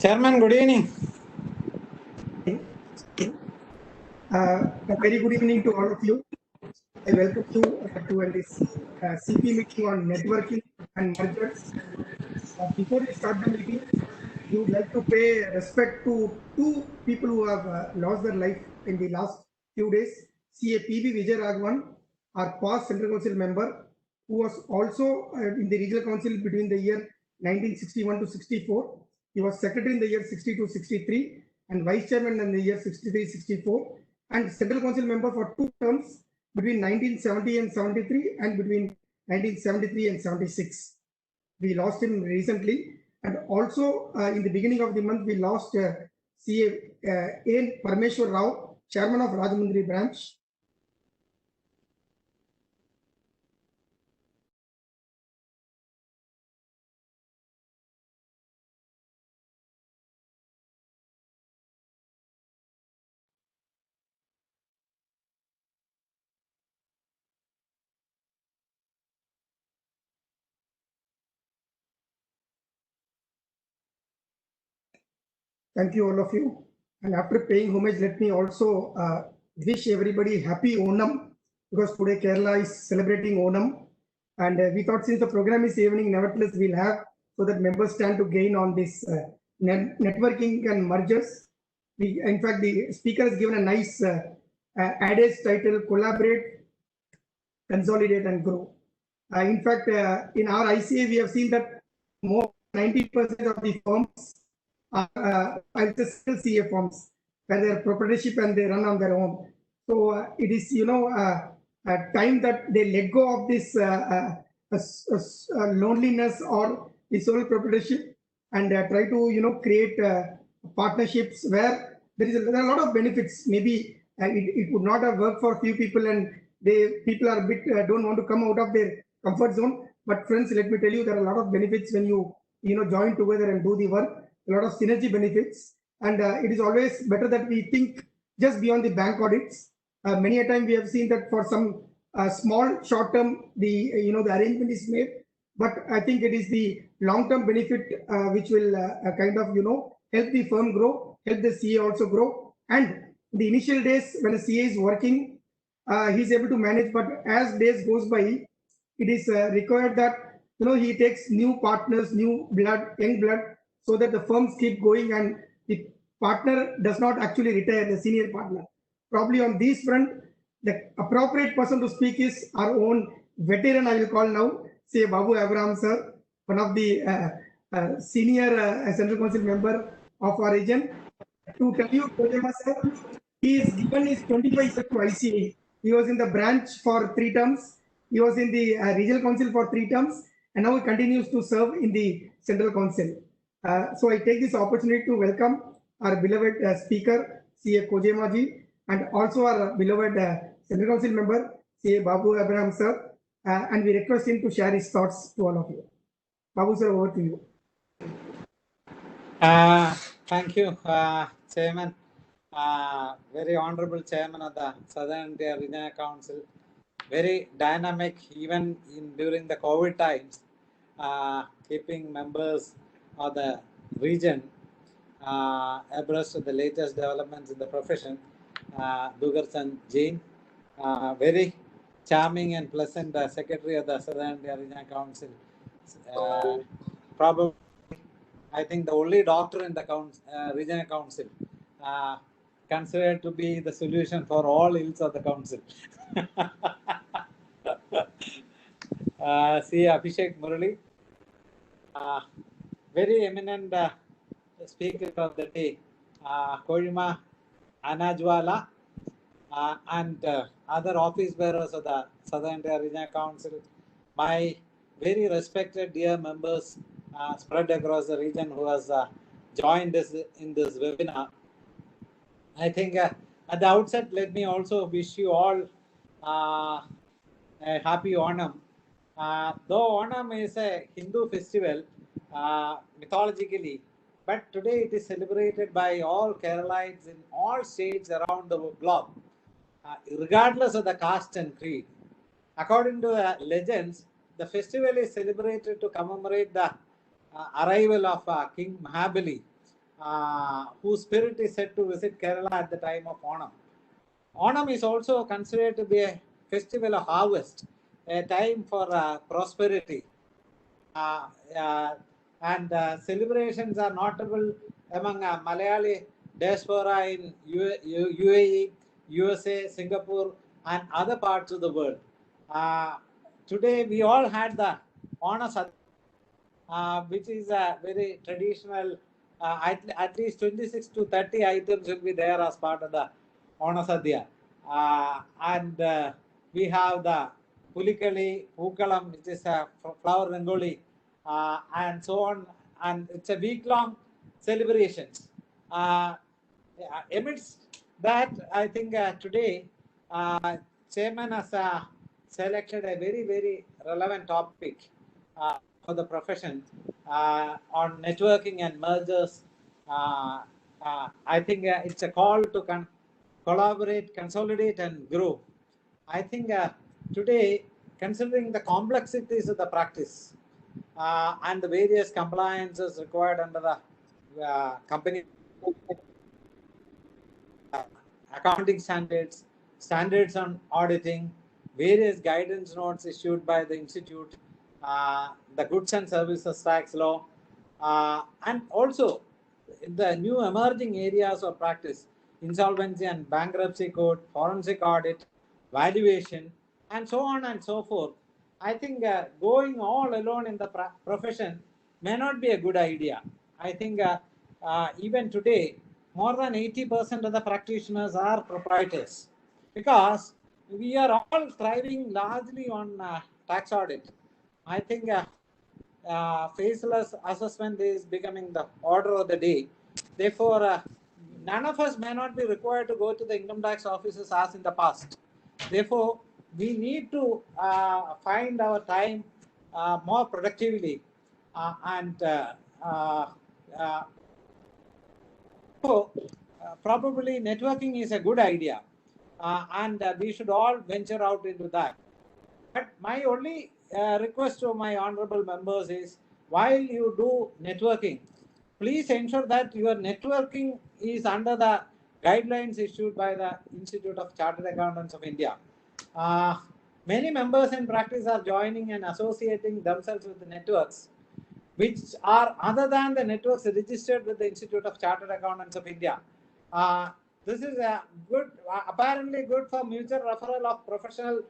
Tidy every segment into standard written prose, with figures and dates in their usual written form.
Chairman, good evening. A very good evening to all of you. I welcome you to this CP meeting on networking and mergers. Before we start the meeting, we would like to pay respect to two people who have lost their life in the last few days. CA PB Vijay Raghavan, our past Central Council member, who was also in the Regional Council between the year 1961 to 64. He was secretary in the year 62 63 and vice chairman in the year 63 64 and Central Council member for 2 terms between 1970 and 73 and between 1973 and 76. We lost him recently, and also in the beginning of the month we lost CA A. Parameshwar Rao, chairman of Rajahmundry branch. Thank you, all of you. And after paying homage, let me also wish everybody happy Onam, because today Kerala is celebrating Onam. And we thought since the program is evening, nevertheless, we'll have so that members stand to gain on this networking and mergers. In fact, the speaker has given a nice adage title, Collaborate, Consolidate and Grow. In fact, in our ICA, we have seen that more 90% of the firms are still CA firms, where they are proprietorship and they run on their own. So it is, a time that they let go of this loneliness or the sole proprietorship and try to, create partnerships where there are a lot of benefits. Maybe it would not have worked for a few people, and people are a bit don't want to come out of their comfort zone. But friends, let me tell you, there are a lot of benefits when you join together and do the work. A lot of synergy benefits, and it is always better that we think just beyond the bank audits. Many a time we have seen that for some small short term the the arrangement is made, but I think it is the long term benefit which will kind of help the firm grow, help the CA also grow. And the initial days when a CA is working, he's able to manage, but as days goes by, it is required that he takes new partners, new blood, young blood, so that the firms keep going and the partner does not actually retire, the senior partner. Probably on this front, the appropriate person to speak is our own veteran, I will call now, say Babu Abraham sir, one of the senior Central Council member of our region. To tell you, Kojama sir, he is given his 25 years to ICA. He was in the branch for 3 terms. He was in the regional council for 3 terms, and now he continues to serve in the Central Council. So I take this opportunity to welcome our beloved speaker, CA Kojema ji, and also our beloved Central Council member, CA Babu Abraham sir, and we request him to share his thoughts to all of you. Babu sir, over to you. Thank you, Chairman. Very honorable Chairman of the Southern India Regional Council. Very dynamic, even during the COVID times, keeping members of the region abreast of the latest developments in the profession. Dugarsan Jain, very charming and pleasant Secretary of the Southern India Regional Council. Probably, I think the only doctor in the regional council, considered to be the solution for all ills of the council. See Abhishek Murali, very eminent speaker of the day, Kojima Anajwala, and other office bearers of the Southern India Regional Council, my very respected dear members spread across the region who has joined us in this webinar. I think at the outset, let me also wish you all a happy Onam. Though Onam is a Hindu festival mythologically, but today it is celebrated by all Keralites in all states around the globe, regardless of the caste and creed. According to the legends, the festival is celebrated to commemorate the arrival of King Mahabali whose spirit is said to visit Kerala at the time of Onam. Onam is also considered to be a festival of harvest, a time for prosperity. Uh, uh, and celebrations are notable among Malayali diaspora in UAE, USA, Singapore, and other parts of the world. Today, we all had the Ona Sadhya, which is a very traditional, at least 26 to 30 items will be there as part of the Ona Sadhya. And we have the Pulikali, Pukalam, which is a flower rangoli, and so on. And it's a week-long celebration. Amidst that, I think today, Chairman has selected a very, very relevant topic for the profession on networking and mergers. I think it's a call to collaborate, consolidate, and grow. I think today, considering the complexities of the practice and the various compliances required under the company accounting standards, standards on auditing, various guidance notes issued by the institute, the goods and services tax law, and also the new emerging areas of practice, insolvency and bankruptcy code, forensic audit, valuation, and so on and so forth. I think going all alone in the profession may not be a good idea. I think even today, more than 80% of the practitioners are proprietors, because we are all thriving largely on tax audit. I think faceless assessment is becoming the order of the day. Therefore, none of us may not be required to go to the income tax offices as in the past. Therefore, we need to find our time more productively and so probably networking is a good idea, and we should all venture out into that. But my only request to my honorable members is, while you do networking, please ensure that your networking is under the guidelines issued by the Institute of Chartered Accountants of India. Many members in practice are joining and associating themselves with the networks which are other than the networks registered with the Institute of Chartered Accountants of India. This is a good, apparently good for mutual referral of professional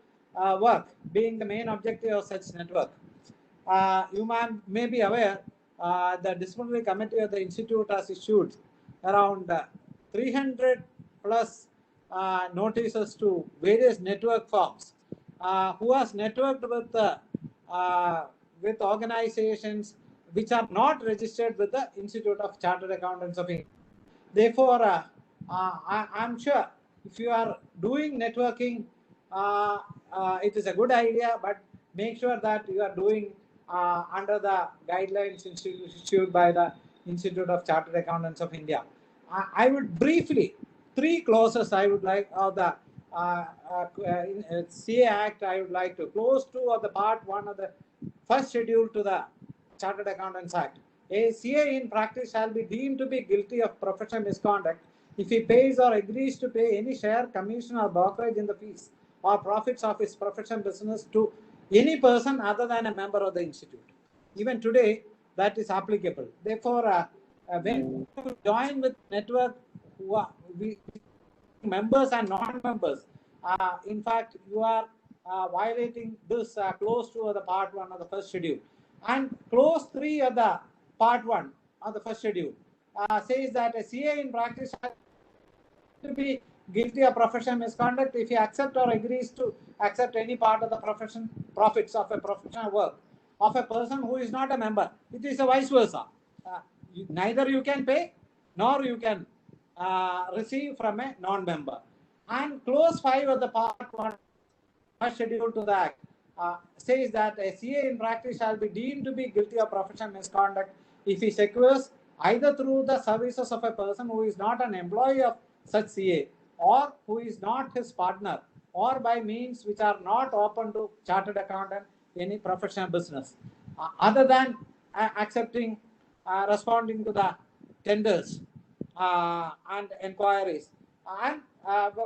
work, being the main objective of such network. You may be aware, the disciplinary committee of the institute has issued around 300 plus notices to various network firms who has networked with organizations which are not registered with the Institute of Chartered Accountants of India. Therefore, I'm sure if you are doing networking, it is a good idea, but make sure that you are doing under the guidelines issued by the Institute of Chartered Accountants of India. I would briefly, three clauses I would like of the CA Act, I would like to close 2 of the part 1 of the first schedule to the Chartered Accountants Act. A CA in practice shall be deemed to be guilty of professional misconduct if he pays or agrees to pay any share, commission, or brokerage in the fees or profits of his professional business to any person other than a member of the institute. Even today, that is applicable. Therefore, when you join with network, members and non-members, in fact, you are violating this clause 2 of the part 1 of the first schedule. And clause 3 of the part 1 of the first schedule says that a CA in practice has to be guilty of professional misconduct if he accepts or agrees to accept any part of the profits of a professional work of a person who is not a member. It is a vice versa. Neither you can pay nor you can receive from a non-member. And clause 5 of the part 1 schedule to the Act says that a CA in practice shall be deemed to be guilty of professional misconduct if he secures either through the services of a person who is not an employee of such CA or who is not his partner, or by means which are not open to chartered accountant any professional business, other than accepting responding to the tenders and inquiries, and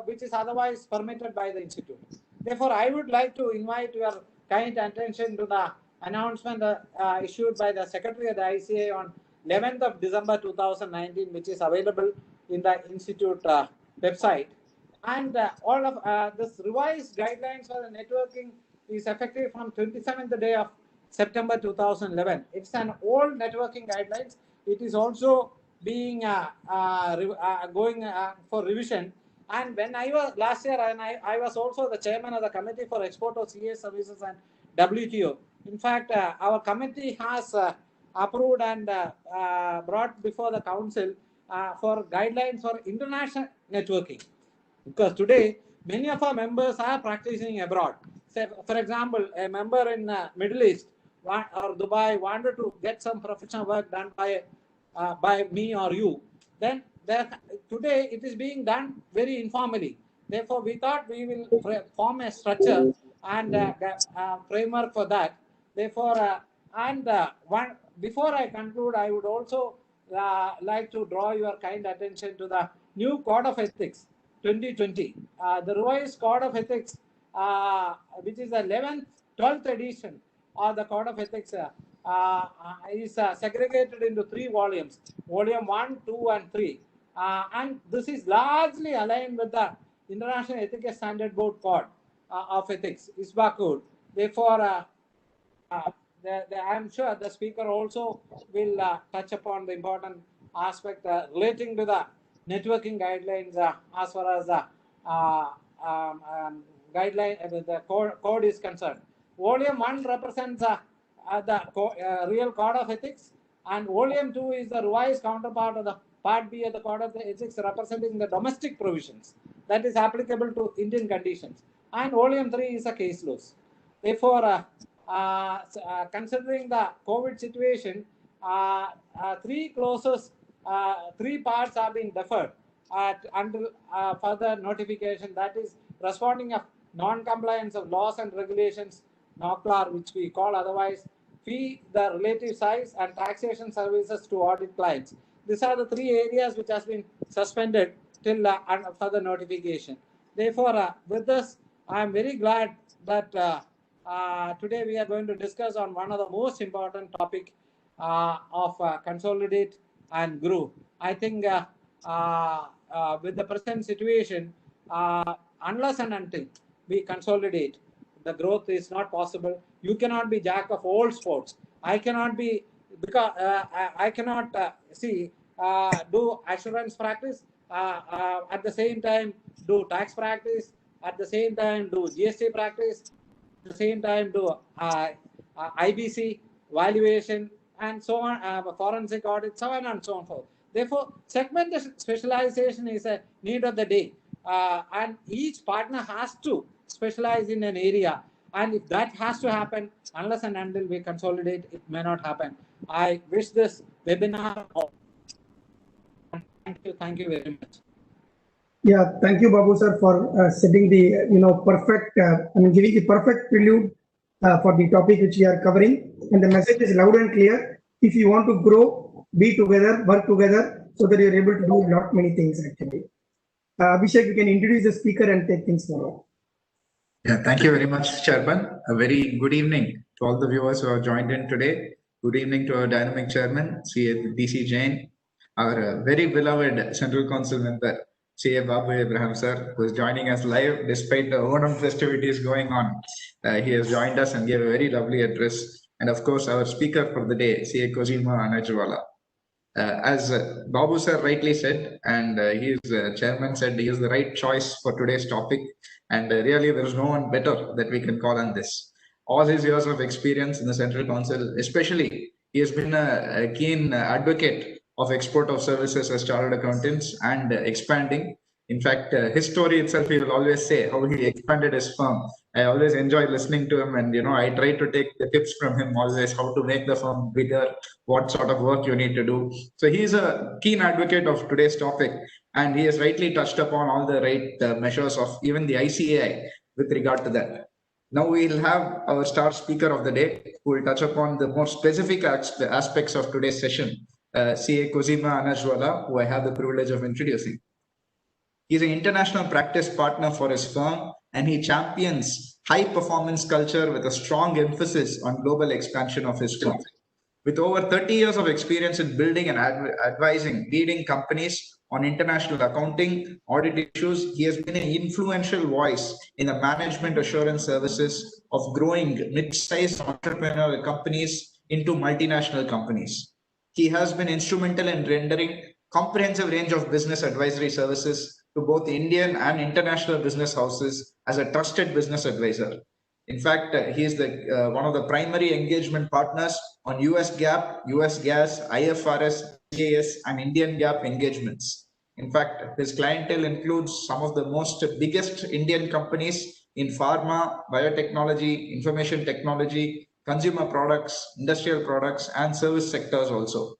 which is otherwise permitted by the institute. Therefore, I would like to invite your kind attention to the announcement issued by the Secretary of the ICA on 11th of December 2019, which is available in the institute website. And all of this revised guidelines for the networking is effective from 27th day of September 2011. It's an old networking guidelines. It is also being going for revision. And when I was last year, and I was also the chairman of the committee for export of CA services and WTO. In fact, our committee has approved and brought before the council for guidelines for international networking. Because today, many of our members are practicing abroad. Say, for example, a member in Middle East or Dubai wanted to get some professional work done by me or you. Then today it is being done very informally. Therefore, we thought we will form a structure and framework for that. Therefore, before I conclude, I would also like to draw your kind attention to the new Code of Ethics 2020. The revised Code of Ethics, which is the 12th edition of the Code of Ethics, is segregated into 3 volumes, volume 1, 2, and 3. And this is largely aligned with the International Ethical Standard Board Code of Ethics, ISBA code. Therefore, I'm sure the speaker also will touch upon the important aspect relating to the networking guidelines as far as the guideline, the code is concerned. Volume 1 represents the real Code of Ethics, and Volume 2 is the revised counterpart of the Part B of the Code of Ethics, representing the domestic provisions that is applicable to Indian conditions. And Volume 3 is a case laws. Therefore, considering the COVID situation, 3 clauses, 3 parts are being deferred until further notification. That is responding of non-compliance of laws and regulations, NOCLAR, which we call otherwise, fee, the relative size, and taxation services to audit clients. These are the 3 areas which has been suspended till further notification. Therefore, with this, I am very glad that today we are going to discuss on one of the most important topic of consolidate and grow. I think with the present situation, unless and until we consolidate, the growth is not possible. You cannot be jack of all sports. I cannot be, because I cannot do assurance practice, at the same time do tax practice, at the same time do GST practice, at the same time do IBC valuation, and so on, forensic audit, so on and so on forth. Therefore, segmentation specialization is a need of the day, and each partner has to specialize in an area. And if that has to happen, unless and until we consolidate, it may not happen. I wish this webinar. Thank you very much. Yeah, thank you, Babu sir, for setting the perfect, giving the perfect prelude for the topic which we are covering. And the message is loud and clear. If you want to grow, be together, work together, so that you're able to do lot many things actually. Abhishek, you can introduce the speaker and take things forward. Yeah, thank you very much, Chairman. A very good evening to all the viewers who have joined in today. Good evening to our dynamic chairman, CA DC Jain, our very beloved Central Council member, CA Babu Abraham sir, who is joining us live despite the Onam festivities going on. He has joined us and gave a very lovely address. And of course, our speaker for the day, CA Cosima Anajwala. As Babu sir rightly said, and his chairman said, he is the right choice for today's topic. And really, there is no one better that we can call on this. All his years of experience in the Central Council, especially, he has been a keen advocate of export of services as chartered accountants and expanding. In fact, his story itself, he will always say how he expanded his firm. I always enjoy listening to him, and I try to take the tips from him always, how to make the firm bigger, what sort of work you need to do. So he is a keen advocate of today's topic, and he has rightly touched upon all the right measures of even the ICAI with regard to that. Now we'll have our star speaker of the day, who will touch upon the more specific aspects of today's session, CA Cosima Anajwala, who I have the privilege of introducing. He's an international practice partner for his firm, and he champions high performance culture with a strong emphasis on global expansion of his firm. With over 30 years of experience in building and advising leading companies on international accounting, audit issues, he has been an influential voice in the management assurance services of growing mid-sized entrepreneurial companies into multinational companies. He has been instrumental in rendering comprehensive range of business advisory services to both Indian and international business houses as a trusted business advisor. In fact, he is one of the primary engagement partners on US GAAP, US Gas, IFRS, CAS, and Indian GAAP engagements. In fact, his clientele includes some of the most biggest Indian companies in pharma, biotechnology, information technology, consumer products, industrial products, and service sectors also.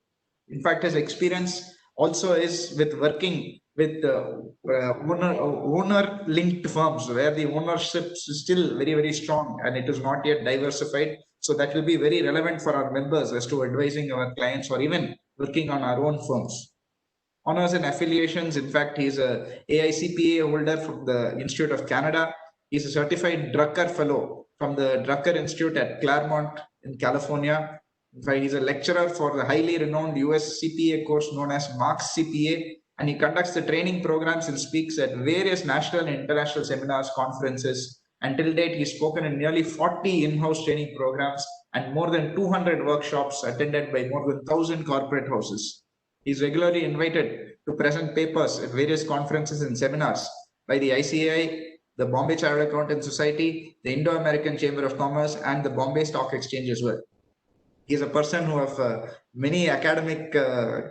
In fact, his experience also is with working with owner-linked firms where the ownership is still very, very strong and it is not yet diversified. So that will be very relevant for our members as to advising our clients or even working on our own firms. Honors and affiliations. In fact, he's a AICPA holder from the Institute of Canada. He's a certified Drucker Fellow from the Drucker Institute at Claremont in California. In fact, he's a lecturer for the highly renowned US CPA course known as Marks CPA, and he conducts the training programs and speaks at various national and international seminars, conferences. Until date, he's spoken in nearly 40 in-house training programs and more than 200 workshops attended by more than 1,000 corporate houses. He's regularly invited to present papers at various conferences and seminars by the ICAI, the Bombay Chartered Accountants Society, the Indo-American Chamber of Commerce, and the Bombay Stock Exchange as well. He's a person who has many academic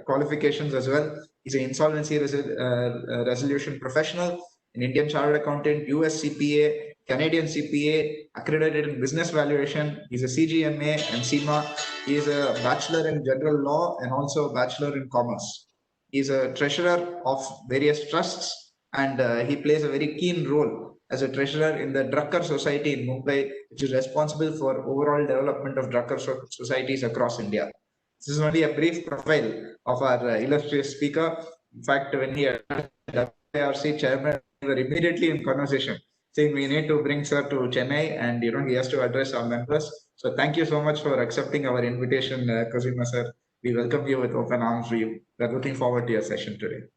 qualifications as well. He's an insolvency resolution professional, an Indian Chartered Accountant, US CPA, Canadian CPA, accredited in business valuation. He's a CGMA and CIMA. He is a bachelor in general law and also a bachelor in commerce. He's a treasurer of various trusts, and he plays a very keen role as a treasurer in the Drucker Society in Mumbai, which is responsible for overall development of Drucker societies across India. This is only a brief profile of our illustrious speaker. In fact, when he addressed the WIRC chairman, we were immediately in conversation, saying we need to bring sir to Chennai, and he has to address our members. So thank you so much for accepting our invitation, Cosima sir. We welcome you with open arms. We are looking forward to your session today.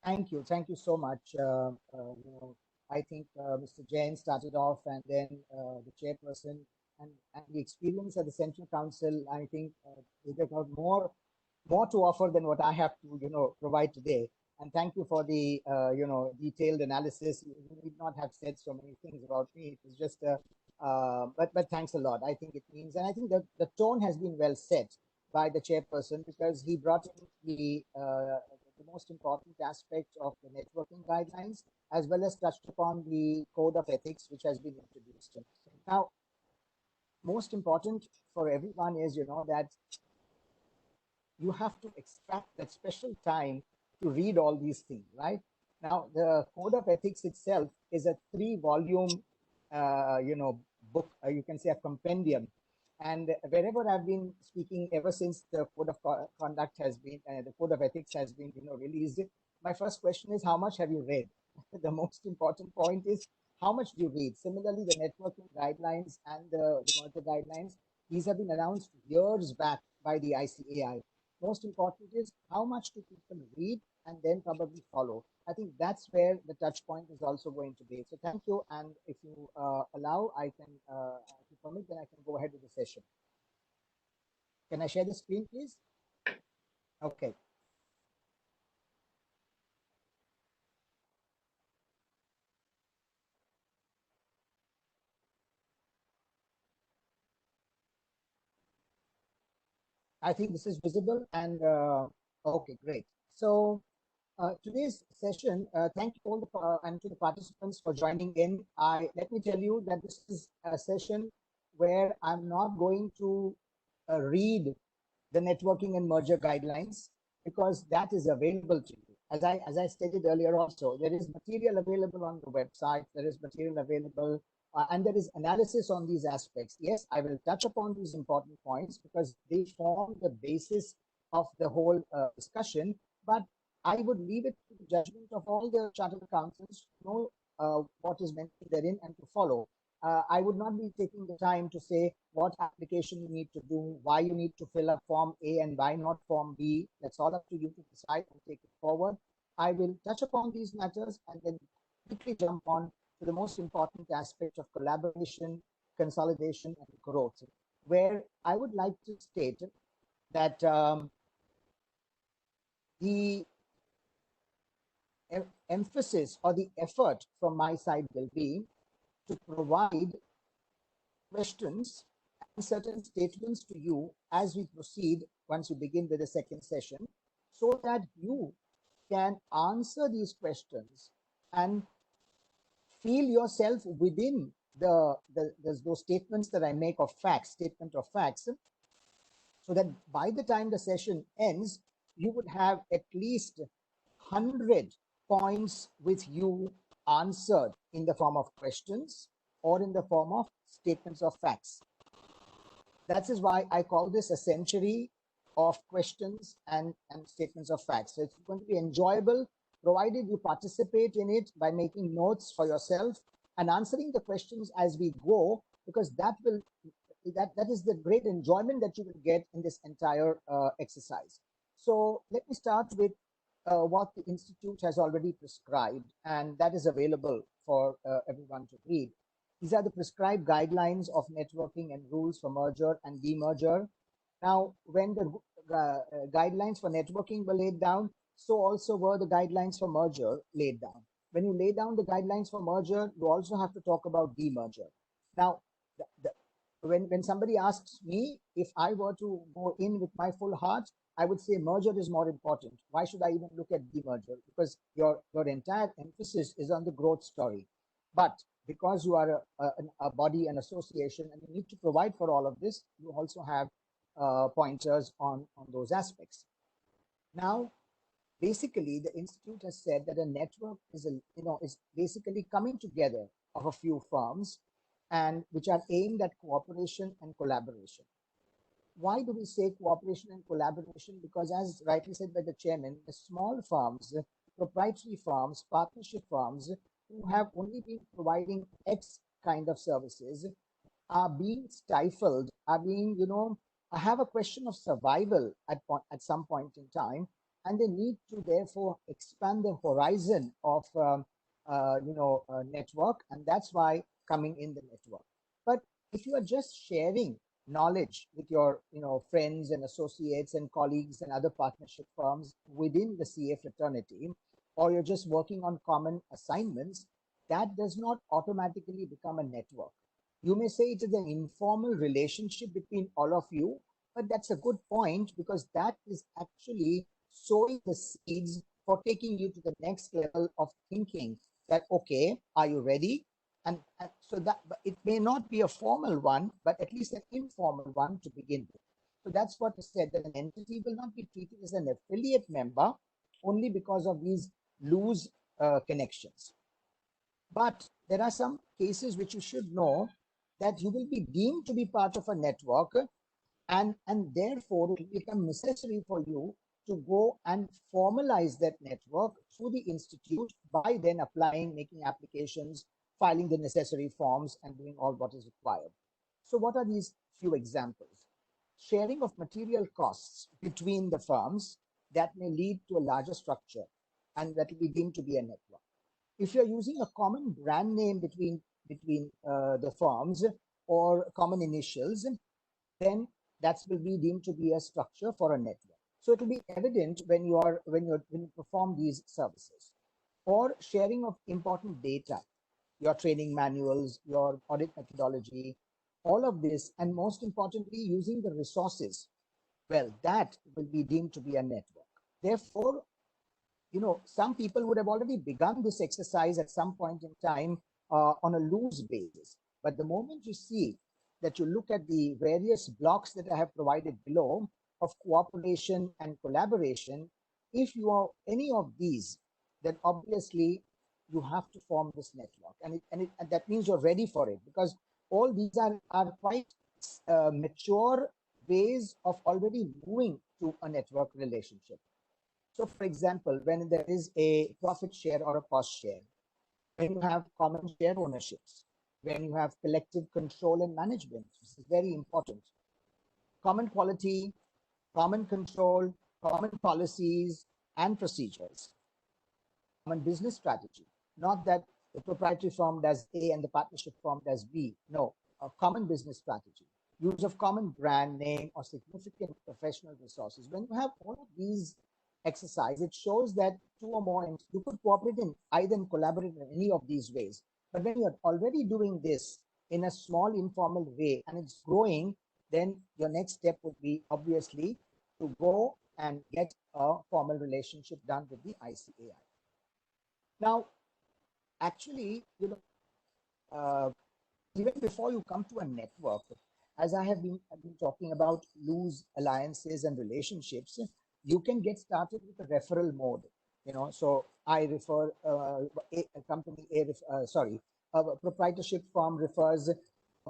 Thank you so much. I think Mr. Jain started off, and then the chairperson, and the experience at the Central Council. I think they got more to offer than what I have to provide today. And thank you for the detailed analysis. You need not have said so many things about me. It was just but thanks a lot. I think it means, and I think that the tone has been well set by the chairperson, because he brought in the most important aspect of the networking guidelines, as well as touched upon the code of ethics which has been introduced. Now, most important for everyone is that you have to extract that special time to read all these things, right? Now, the code of ethics itself is a 3-volume book, you can say a compendium. And wherever I've been speaking ever since the code of conduct has been, the code of ethics has been released, my first question is, how much have you read? The most important point is, how much do you read? Similarly, the networking guidelines and the merger guidelines, these have been announced years back by the ICAI. Most important is, how much do people read and then probably follow? I think that's where the touch point is also going to be. So thank you. And if you allow, I can, if you permit, then I can go ahead with the session. Can I share the screen, please? Okay. I think this is visible, and okay, great. So today's session, thank you all and to the participants for joining in. Let me tell you that this is a session where I'm not going to read the networking and merger guidelines, because that is available to you. As I stated earlier also, there is material available on the website, there is material available and there is analysis on these aspects. Yes, I will touch upon these important points because they form the basis of the whole discussion, but I would leave it to the judgment of all the chartered accountants to know what is mentioned therein and to follow. I would not be taking the time to say what application you need to do, why you need to fill up Form A and why not Form B. That's all up to you to decide and take it forward. I will touch upon these matters and then quickly jump on to the most important aspect of collaboration, consolidation, and growth, where I would like to state that the emphasis or the effort from my side will be to provide questions and certain statements to you as we proceed once we begin with the second session, so that you can answer these questions and feel yourself within those statements that I make of facts, statement of facts, so that by the time the session ends, you would have at least 100 points with you answered in the form of questions or in the form of statements of facts. That is why I call this a century of questions and statements of facts. So it's going to be enjoyable, provided you participate in it by making notes for yourself and answering the questions as we go, because that is the great enjoyment that you will get in this entire exercise. So let me start with what the Institute has already prescribed, and that is available for everyone to read. These are the prescribed guidelines of networking and rules for merger and demerger. Now, when the guidelines for networking were laid down, so also were the guidelines for merger laid down. When you lay down the guidelines for merger, you also have to talk about demerger. Now, when somebody asks me if I were to go in with my full heart, I would say merger is more important. Why should I even look at demerger? Because your entire emphasis is on the growth story. But because you are a body, an association, and you need to provide for all of this, you also have pointers on those aspects. Now, basically, the Institute has said that a network is basically coming together of a few firms and which are aimed at cooperation and collaboration. Why do we say cooperation and collaboration? Because as rightly said by the chairman, the small firms, proprietary firms, partnership firms who have only been providing X kind of services are being stifled, are being, have a question of survival at some point in time, and they need to therefore expand the horizon of network, and that's why coming in the network. But if you are just sharing knowledge with your friends and associates and colleagues and other partnership firms within the CA fraternity, or you're just working on common assignments, that does not automatically become a network. You may say it is an informal relationship between all of you, but that's a good point, because that is actually sowing the seeds for taking you to the next level of thinking that, okay, are you ready? And so that it may not be a formal one, but at least an informal one to begin with. So that's what is said, that an entity will not be treated as an affiliate member only because of these loose connections. But there are some cases which you should know that you will be deemed to be part of a network, and therefore it will become necessary for you to go and formalize that network through the Institute by then applying, making applications, filing the necessary forms, and doing all what is required. So what are these few examples? Sharing of material costs between the firms that may lead to a larger structure, and that will be deemed to be a network. If you're using a common brand name between the firms or common initials, then that will be deemed to be a structure for a network. So it will be evident when you perform these services. Or sharing of important data, your training manuals, your audit methodology, all of this, and most importantly, using the resources. Well, that will be deemed to be a network. Therefore, some people would have already begun this exercise at some point in time on a loose basis. But the moment you see that you look at the various blocks that I have provided below of cooperation and collaboration, if you are any of these, then obviously you have to form this network, and that means you're ready for it, because all these are quite mature ways of already moving to a network relationship. So, for example, when there is a profit share or a cost share, when you have common share ownerships, when you have collective control and management, this is very important. Common quality, common control, common policies and procedures, common business strategy. Not that the proprietary firm does A and the partnership firm does B. No, a common business strategy, use of common brand name or significant professional resources. When you have all of these exercise, it shows that two or more, you could cooperate in either and collaborate in any of these ways. But when you're already doing this in a small informal way and it's growing, then your next step would be obviously to go and get a formal relationship done with the ICAI. Now, actually, even before you come to a network, as I've been talking about loose alliances and relationships, you can get started with a referral mode. So I refer a company, a proprietorship firm refers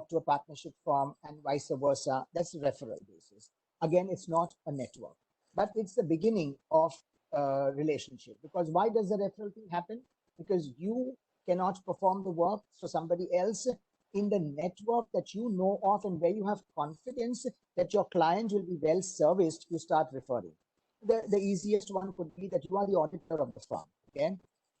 to a partnership firm and vice versa. That's a referral basis. Again, it's not a network, but it's the beginning of a relationship. Because why does the referral thing happen? Because you cannot perform the work, so somebody else in the network that you know of and where you have confidence that your client will be well serviced, you start referring. The easiest one could be that you are the auditor of the firm, okay?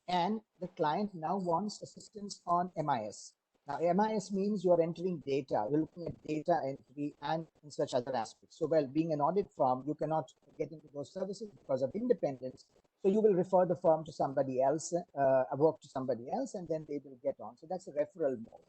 And the client now wants assistance on MIS. Now, MIS means you are entering data, you're looking at data entry and in such other aspects. So, well, being an audit firm, you cannot get into those services because of independence. So you will refer the firm to somebody else, work to somebody else, and then they will get on. So that's a referral mode.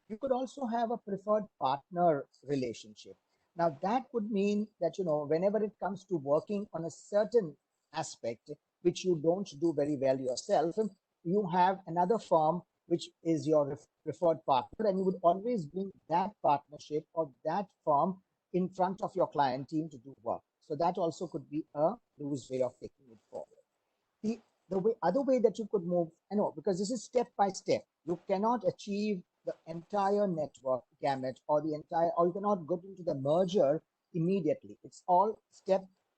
You could also have a preferred partner relationship. Now that would mean that, whenever it comes to working on a certain aspect, which you don't do very well yourself, you have another firm which is your preferred partner, and you would always bring that partnership or that firm in front of your client team to do work. So that also could be a loose way of taking it forward. The other way that you could move, because this is step by step. You cannot achieve the entire network gamut or you cannot go into the merger immediately. It's all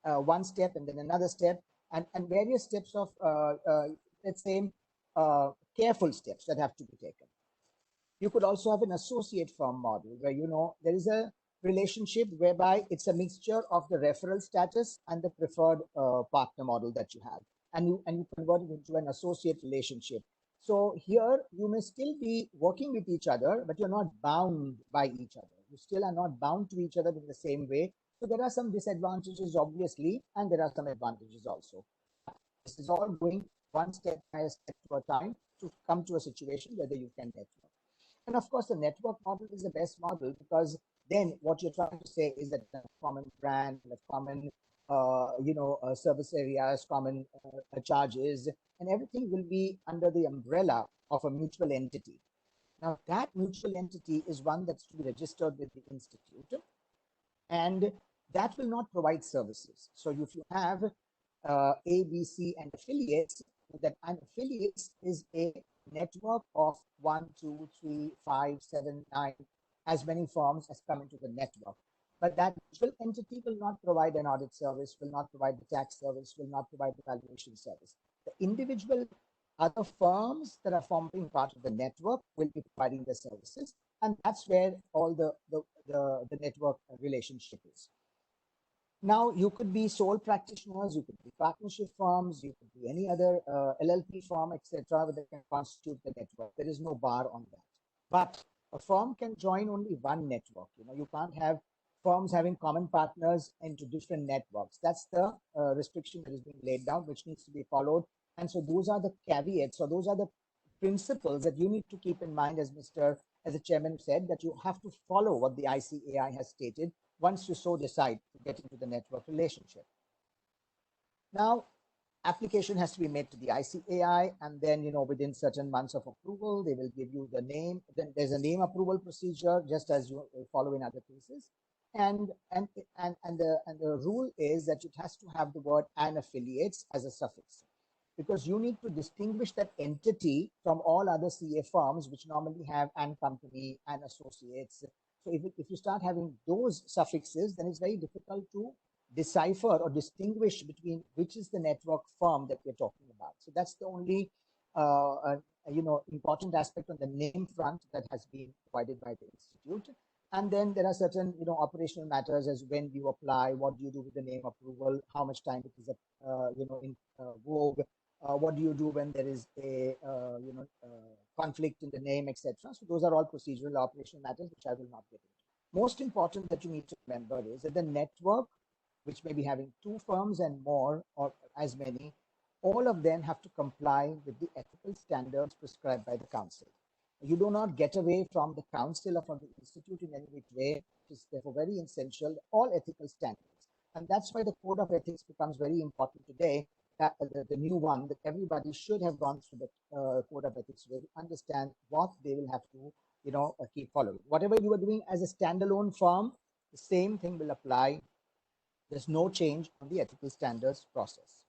one step and then another step and various steps of, let's say, careful steps that have to be taken. You could also have an associate firm model where, there is a relationship whereby it's a mixture of the referral status and the preferred partner model that you have. And you convert it into an associate relationship. So here you may still be working with each other, but you're not bound by each other. You still are not bound to each other in the same way. So there are some disadvantages, obviously, and there are some advantages also. This is all going one step by step at a time to come to a situation whether you can network. And of course, the network model is the best model because then what you're trying to say is that a common brand, a common service areas, common charges, and everything will be under the umbrella of a mutual entity. Now, that mutual entity is one that's to be registered with the institute, and that will not provide services. So if you have A, B, C, and affiliates, that an affiliates is a network of 1, 2, 3, 5, 7, 9, as many firms as come into the network. But that mutual entity will not provide an audit service, will not provide the tax service, will not provide the valuation service. The individual other firms that are forming part of the network will be providing the services. And that's where all the network relationship is. Now, you could be sole practitioners, you could be partnership firms, you could be any other LLP firm, etc., that can constitute the network. There is no bar on that. But a firm can join only one network. You can't have firms having common partners into different networks. That's the restriction that is being laid down, which needs to be followed. And so those are the caveats, or those are the principles that you need to keep in mind, as the chairman said, that you have to follow what the ICAI has stated once you so decide to get into the network relationship. Now, application has to be made to the ICAI, and then, within certain months of approval, they will give you the name. Then there's a name approval procedure, just as you follow in other cases. And the rule is that it has to have the word "and affiliates" as a suffix, because you need to distinguish that entity from all other CA firms, which normally have and company and associates. So if you start having those suffixes, then it's very difficult to decipher or distinguish between which is the network firm that we're talking about. So that's the only important aspect on the name front that has been provided by the institute. And then there are certain operational matters, as when you apply, what do you do with the name approval, how much time it is in vogue, what do you do when there is a conflict in the name, etc. So those are all procedural operational matters which I will not get into. Most important that you need to remember is that the network, which may be having 2 firms and more, or as many, all of them have to comply with the ethical standards prescribed by the council. You do not get away from the council or from the institute in any which way. It is therefore very essential, all ethical standards. And that's why the code of ethics becomes very important today. The new one, that everybody should have gone through the code of ethics to understand what they will have to keep following. Whatever you are doing as a standalone firm, the same thing will apply. There's no change on the ethical standards process.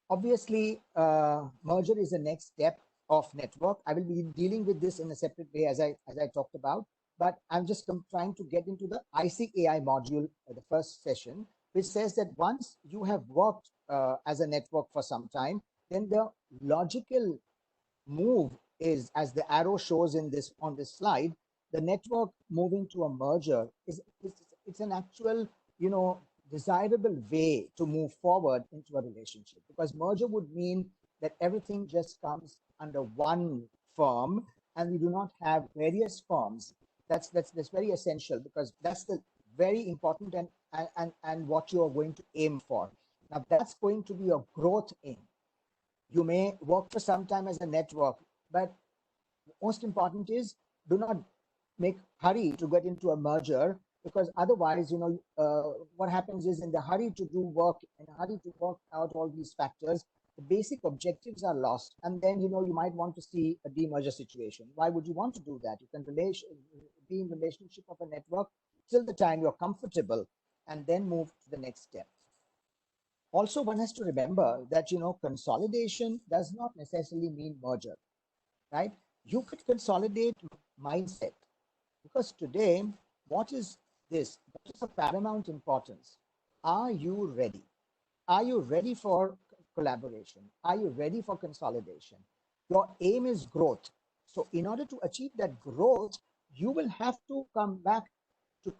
Obviously, merger is the next step of network. I will be dealing with this in a separate way as I talked about, but I'm just trying to get into the ICAI module, the first session, which says that once you have worked as a network for some time, then the logical move is, as the arrow shows on this slide, the network moving to a merger it's an actual desirable way to move forward into a relationship, because merger would mean that everything just comes under one firm and we do not have various firms. That's very essential, because that's the very important and what you are going to aim for. Now that's going to be a growth aim. You may work for some time as a network, but most important is do not make hurry to get into a merger, because otherwise, what happens is, in the hurry to do work, in a hurry to work out all these factors, the basic objectives are lost. And then, you might want to see a demerger situation. Why would you want to do that? You can be in relationship of a network till the time you're comfortable and then move to the next step. Also, one has to remember that, consolidation does not necessarily mean merger, right? You could consolidate mindset, because today, what is this? What is of paramount importance? Are you ready? Are you ready for collaboration? Are you ready for consolidation? Your aim is growth. So in order to achieve that growth, you will have to come back to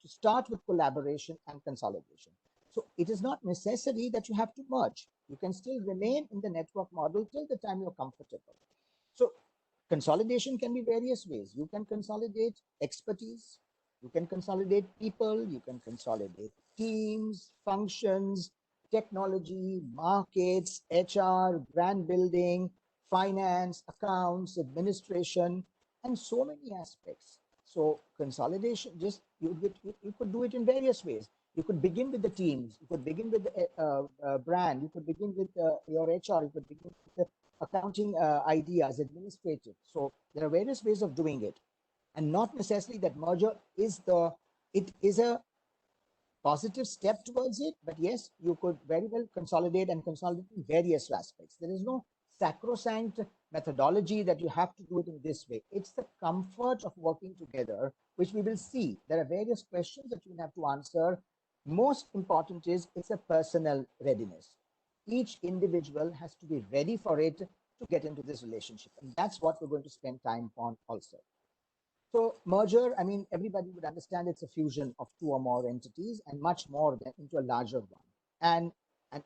start with collaboration and consolidation. So it is not necessary that you have to merge. You can still remain in the network model till the time you're comfortable. So consolidation can be various ways. You can consolidate expertise, you can consolidate people, you can consolidate teams, functions, technology, markets, HR, brand building, finance, accounts, administration, and so many aspects. So consolidation, you could do it in various ways. You could begin with the teams, you could begin with the brand, you could begin with your HR, you could begin with the accounting ideas, administrative. So there are various ways of doing it, and not necessarily that merger is it is a positive step towards it, but yes, you could very well consolidate and consolidate in various aspects. There is no sacrosanct methodology that you have to do it in this way. It's the comfort of working together, which we will see. There are various questions that you have to answer. Most important is it's a personal readiness. Each individual has to be ready for it to get into this relationship. And that's what we're going to spend time on also. So merger, I mean, everybody would understand it's a fusion of 2 or more entities and much more than into a larger one. And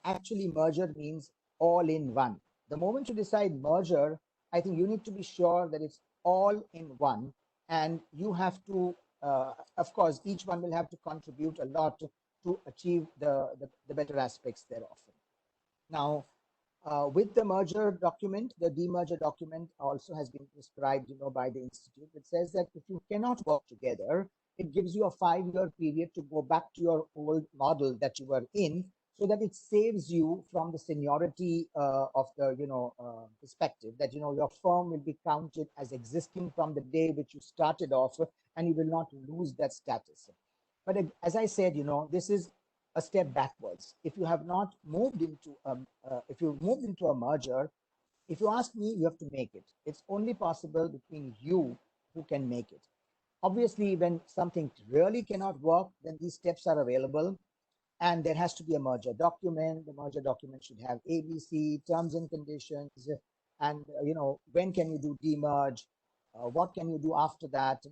actually merger means all in one. The moment you decide merger, I think you need to be sure that it's all in one, and you have to, of course, each one will have to contribute a lot to achieve the better aspects thereof. Now, with the merger document, the demerger document also has been prescribed, by the institute. It says that if you cannot work together, it gives you a 5-year period to go back to your old model that you were in, so that it saves you from the seniority of the, perspective that, your firm will be counted as existing from the day which you started off, and you will not lose that status. But as I said, this is a step backwards. If you have not moved into if you moved into a merger, if you ask me, you have to make it. It's only possible between you who can make it. Obviously, when something really cannot work, then these steps are available, and there has to be a merger document. The merger document should have ABC, terms and conditions, and when can you do demerge, what can you do after that,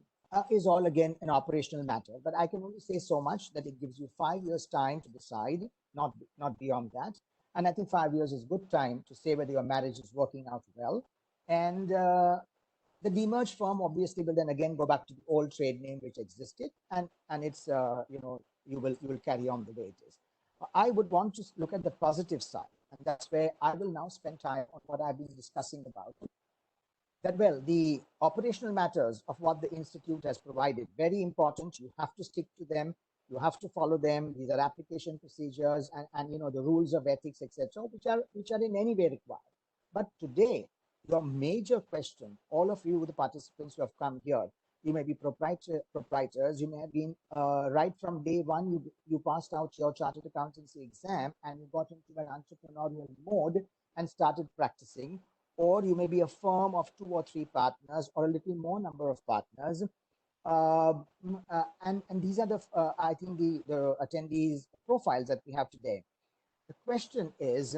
is all again an operational matter. But I can only say so much, that it gives you 5 years time to decide, not beyond that. And I think 5 years is good time to say whether your marriage is working out well. And the demerged firm obviously will then again go back to the old trade name which existed, and it's you will carry on the way it is. I would want to look at the positive side, and that's where I will now spend time on what I've been discussing about. That, well, the operational matters of what the institute has provided, very important. You have to stick to them. You have to follow them. These are application procedures and the rules of ethics, etc., which are in any way required. But today, your major question, all of you, the participants who have come here, you may be proprietors, you may have been right from day one, you passed out your chartered accountancy exam and you got into an entrepreneurial mode and started practicing. Or you may be a firm of 2 or 3 partners, or a little more number of partners. And these are I think the attendees profiles that we have today. The question is,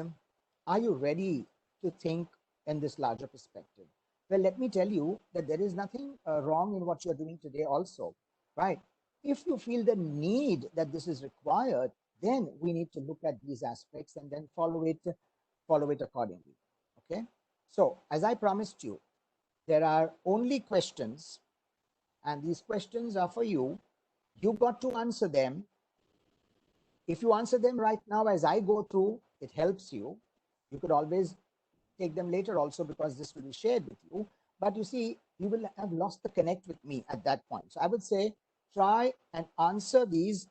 are you ready to think in this larger perspective? Well, let me tell you that there is nothing wrong in what you're doing today also, right? If you feel the need that this is required, then we need to look at these aspects and then follow it accordingly, okay? So, as I promised you, there are only questions, and these questions are for you. You've got to answer them. If you answer them right now as I go through, it helps you. You could always take them later also, because this will be shared with you. But you see, you will have lost the connect with me at that point. So I would say, try and answer these.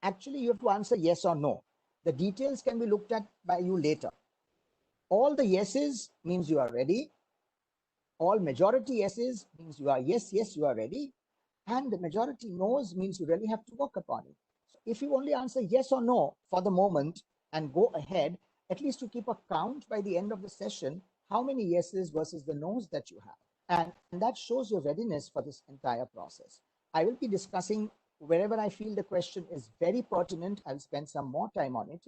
Actually, you have to answer yes or no. The details can be looked at by you later. All the yeses means you are ready. All majority yeses means you are yes, you are ready. And the majority no's means you really have to work upon it. So if you only answer yes or no for the moment and go ahead, at least to keep a count by the end of the session, how many yeses versus the no's that you have. And that shows your readiness for this entire process. I will be discussing wherever I feel the question is very pertinent. I'll spend some more time on it.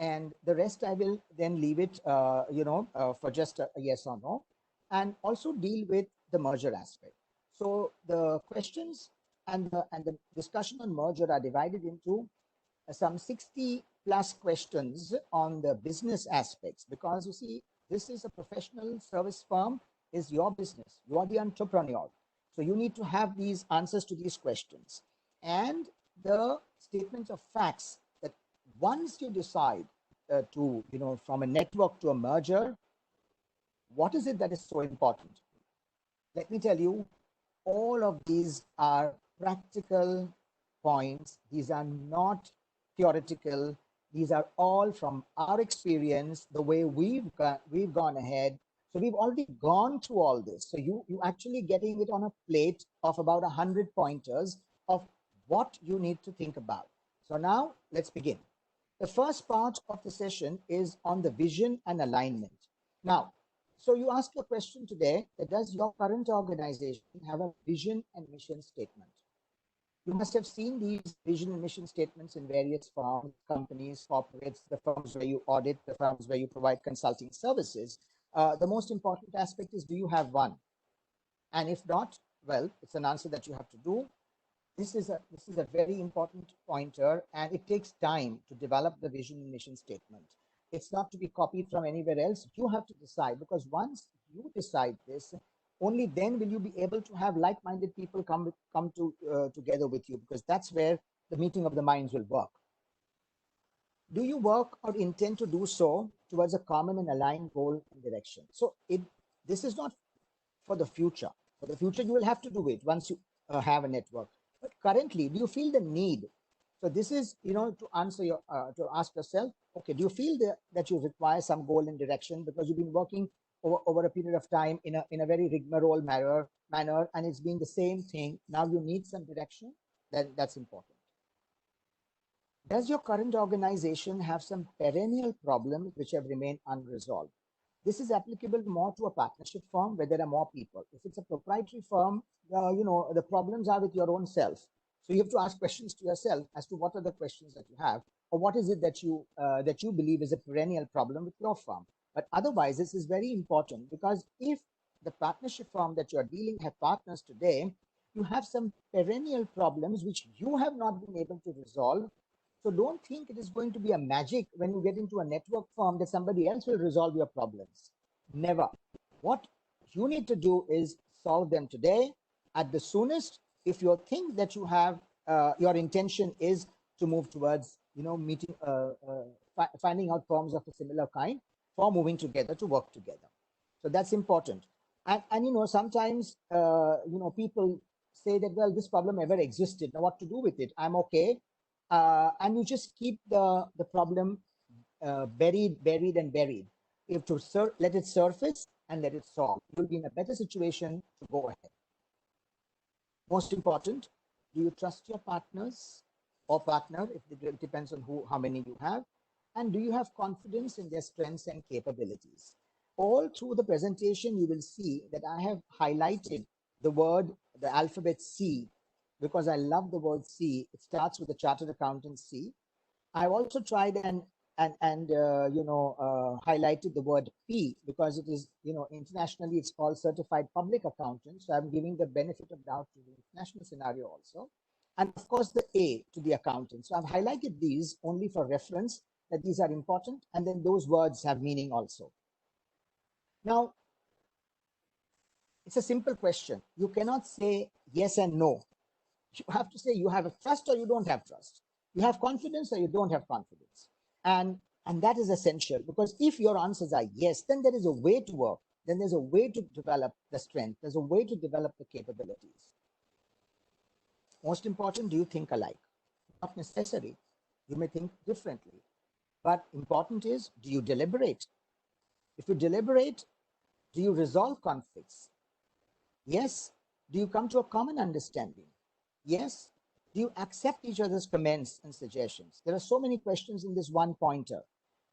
And the rest I will then leave it, for just a yes or no, and also deal with the merger aspect. So the questions and the discussion on merger are divided into some 60 plus questions on the business aspects, because you see, this is a professional service firm, is your business. You are the entrepreneur. So you need to have these answers to these questions. And the statements of facts that once you decide to, from a network to a merger, what is it that is so important? Let me tell you, all of these are practical points. These are not theoretical. These are all from our experience, the way we've gone ahead. So we've already gone through all this. So you actually getting it on a plate of about 100 pointers of what you need to think about. So now let's begin. The first part of the session is on the vision and alignment. Now, so you ask a question today, that does your current organization have a vision and mission statement? You must have seen these vision and mission statements in various firms, companies, corporates, the firms where you audit, the firms where you provide consulting services. The most important aspect is, do you have one? And if not, well, it's an answer that you have to do. This is a very important pointer, and it takes time to develop the vision and mission statement. It's not to be copied from anywhere else. You have to decide, because once you decide this, only then will you be able to have like-minded people come together with you, because that's where the meeting of the minds will work. Do you work or intend to do so towards a common and aligned goal and direction? So this is not for the future. For the future, you will have to do it once you have a network. But currently, do you feel the need? So this is, to answer to ask yourself, okay, do you feel that you require some goal and direction, because you've been working over a period of time in a very rigmarole manner, and it's been the same thing. Now you need some direction. That's important. Does your current organization have some perennial problems which have remained unresolved? This is applicable more to a partnership firm where there are more people. If it's a proprietary firm, the problems are with your own self. So you have to ask questions to yourself as to what are the questions that you have, or what is it that you believe is a perennial problem with your firm. But otherwise, this is very important, because if the partnership firm that you're dealing have partners today, you have some perennial problems which you have not been able to resolve. So don't think it is going to be a magic when you get into a network firm that somebody else will resolve your problems. Never. What you need to do is solve them today at the soonest. If you think that you have your intention is to move towards meeting finding out firms of a similar kind for moving together to work together. So that's important. And sometimes people say that, well, this problem ever existed, now what to do with it? I'm okay. And you just keep the problem buried. You have to let it surface and let it solve. You'll be in a better situation to go ahead. Most important, do you trust your partners or partner? It depends on how many you have. And do you have confidence in their strengths and capabilities? All through the presentation, you will see that I have highlighted the alphabet C, because I love the word C. It starts with a chartered accountant C. I've also tried and highlighted the word P, because it is, internationally it's called certified public accountant. So I'm giving the benefit of doubt to the international scenario also. And of course the A to the accountant. So I've highlighted these only for reference, that these are important, and then those words have meaning also. Now, it's a simple question. You cannot say yes and no. You have to say you have a trust or you don't have trust. You have confidence or you don't have confidence. And that is essential, because if your answers are yes, then there is a way to work. Then there's a way to develop the strength. There's a way to develop the capabilities. Most important, do you think alike? Not necessary. You may think differently. But important is, do you deliberate? If you deliberate, do you resolve conflicts? Yes. Do you come to a common understanding? Yes. Do you accept each other's comments and suggestions? There are so many questions in this one pointer.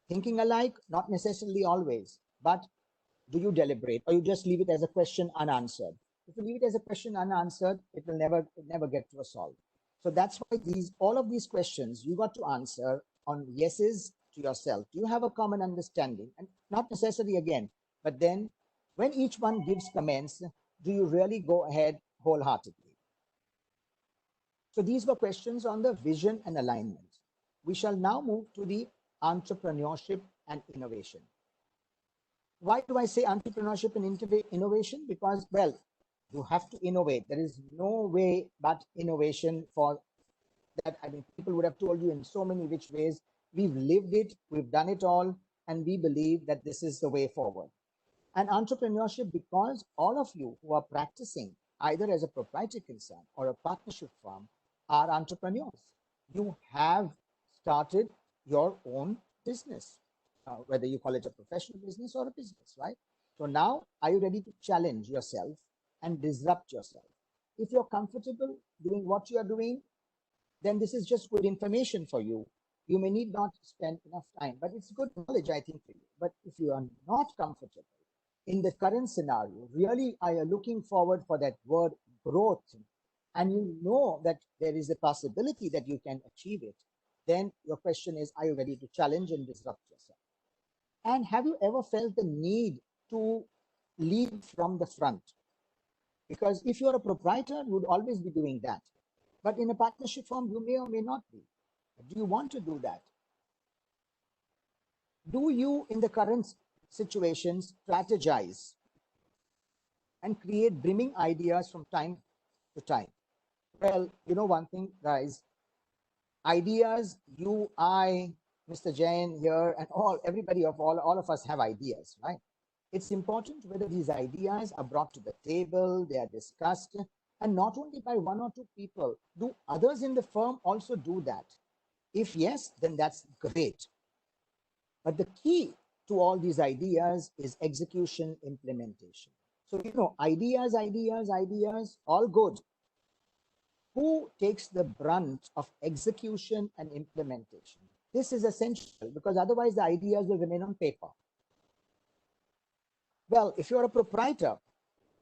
Thinking alike, not necessarily always, but do you deliberate, or you just leave it as a question unanswered? If you leave it as a question unanswered, it will never get to a solve. So that's why all of these questions you got to answer on yeses to yourself. Do you have a common understanding? And not necessarily again, but then when each one gives comments, do you really go ahead wholeheartedly? So these were questions on the vision and alignment. We shall now move to the entrepreneurship and innovation. Why do I say entrepreneurship and innovation? Because, well, you have to innovate. There is no way but innovation for that. I mean, people would have told you in so many which ways. We've lived it, we've done it all, and we believe that this is the way forward. And entrepreneurship, because all of you who are practicing either as a proprietary concern or a partnership firm are entrepreneurs. You have started your own business, whether you call it a professional business or a business, right? So now, are you ready to challenge yourself and disrupt yourself? If you're comfortable doing what you are doing, then this is just good information for you. You may need not spend enough time, but it's good knowledge, I think, for you. But if you are not comfortable in the current scenario, really are you looking forward for that word growth, and you know that there is a possibility that you can achieve it, then your question is, are you ready to challenge and disrupt yourself? And have you ever felt the need to lead from the front? Because if you're a proprietor, you would always be doing that. But in a partnership firm, you may or may not be. Do you want to do that? Do you, in the current situations, strategize and create brimming ideas from time to time? Well, you know one thing, guys, ideas, you, I, Mr. Jain here, and everybody all of us have ideas, right? It's important whether these ideas are brought to the table, they are discussed, and not only by one or two people. Do others in the firm also do that? If yes, then that's great. But the key to all these ideas is execution, implementation. So, ideas, all good. who takes the brunt of execution and implementation? This is essential because otherwise the ideas will remain on paper. Well, if you're a proprietor,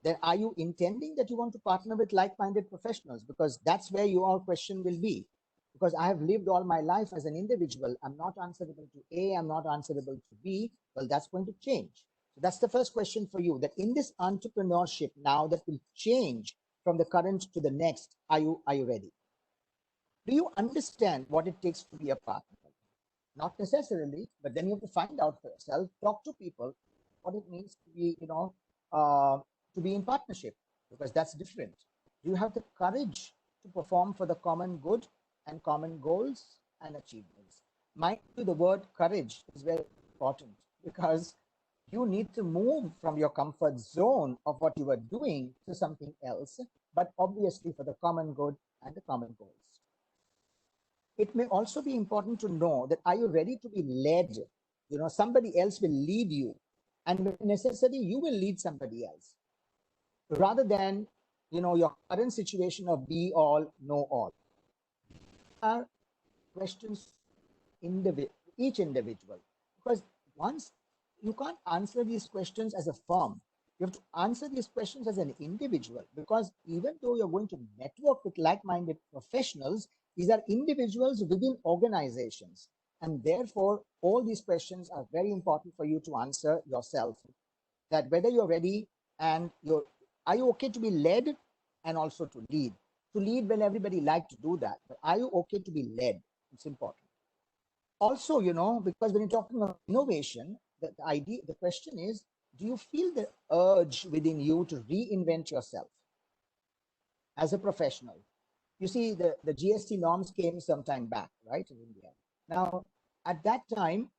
then are you intending that you want to partner with like-minded professionals? Because that's where your question will be. Because I have lived all my life as an individual. I'm not answerable to A, I'm not answerable to B. Well, that's going to change. So that's the first question for you, that in this entrepreneurship now that will change from the current to the next, are you ready? Do you understand what it takes to be a partner? Not necessarily, but then you have to find out for yourself, talk to people, what it means to be, to be in partnership, because that's different. You have the courage to perform for the common good and common goals and achievements. Mind you, the word courage is very important because you need to move from your comfort zone of what you are doing to something else, but obviously for the common good and the common goals. It may also be important to know that are you ready to be led? Somebody else will lead you, and when necessary, you will lead somebody else, rather than your current situation of be all, know all. Are questions each individual, because once you can't answer these questions as a firm, you have to answer these questions as an individual, because even though you're going to network with like-minded professionals, these are individuals within organizations, and therefore all these questions are very important for you to answer yourself, that whether you're ready and are you okay to be led and also to lead when everybody like to do that, but are you okay to be led? It's important. Also, because when you're talking about innovation, the question is, do you feel the urge within you to reinvent yourself as a professional? You see, the GST norms came some time back, right, in India. Now, at that time,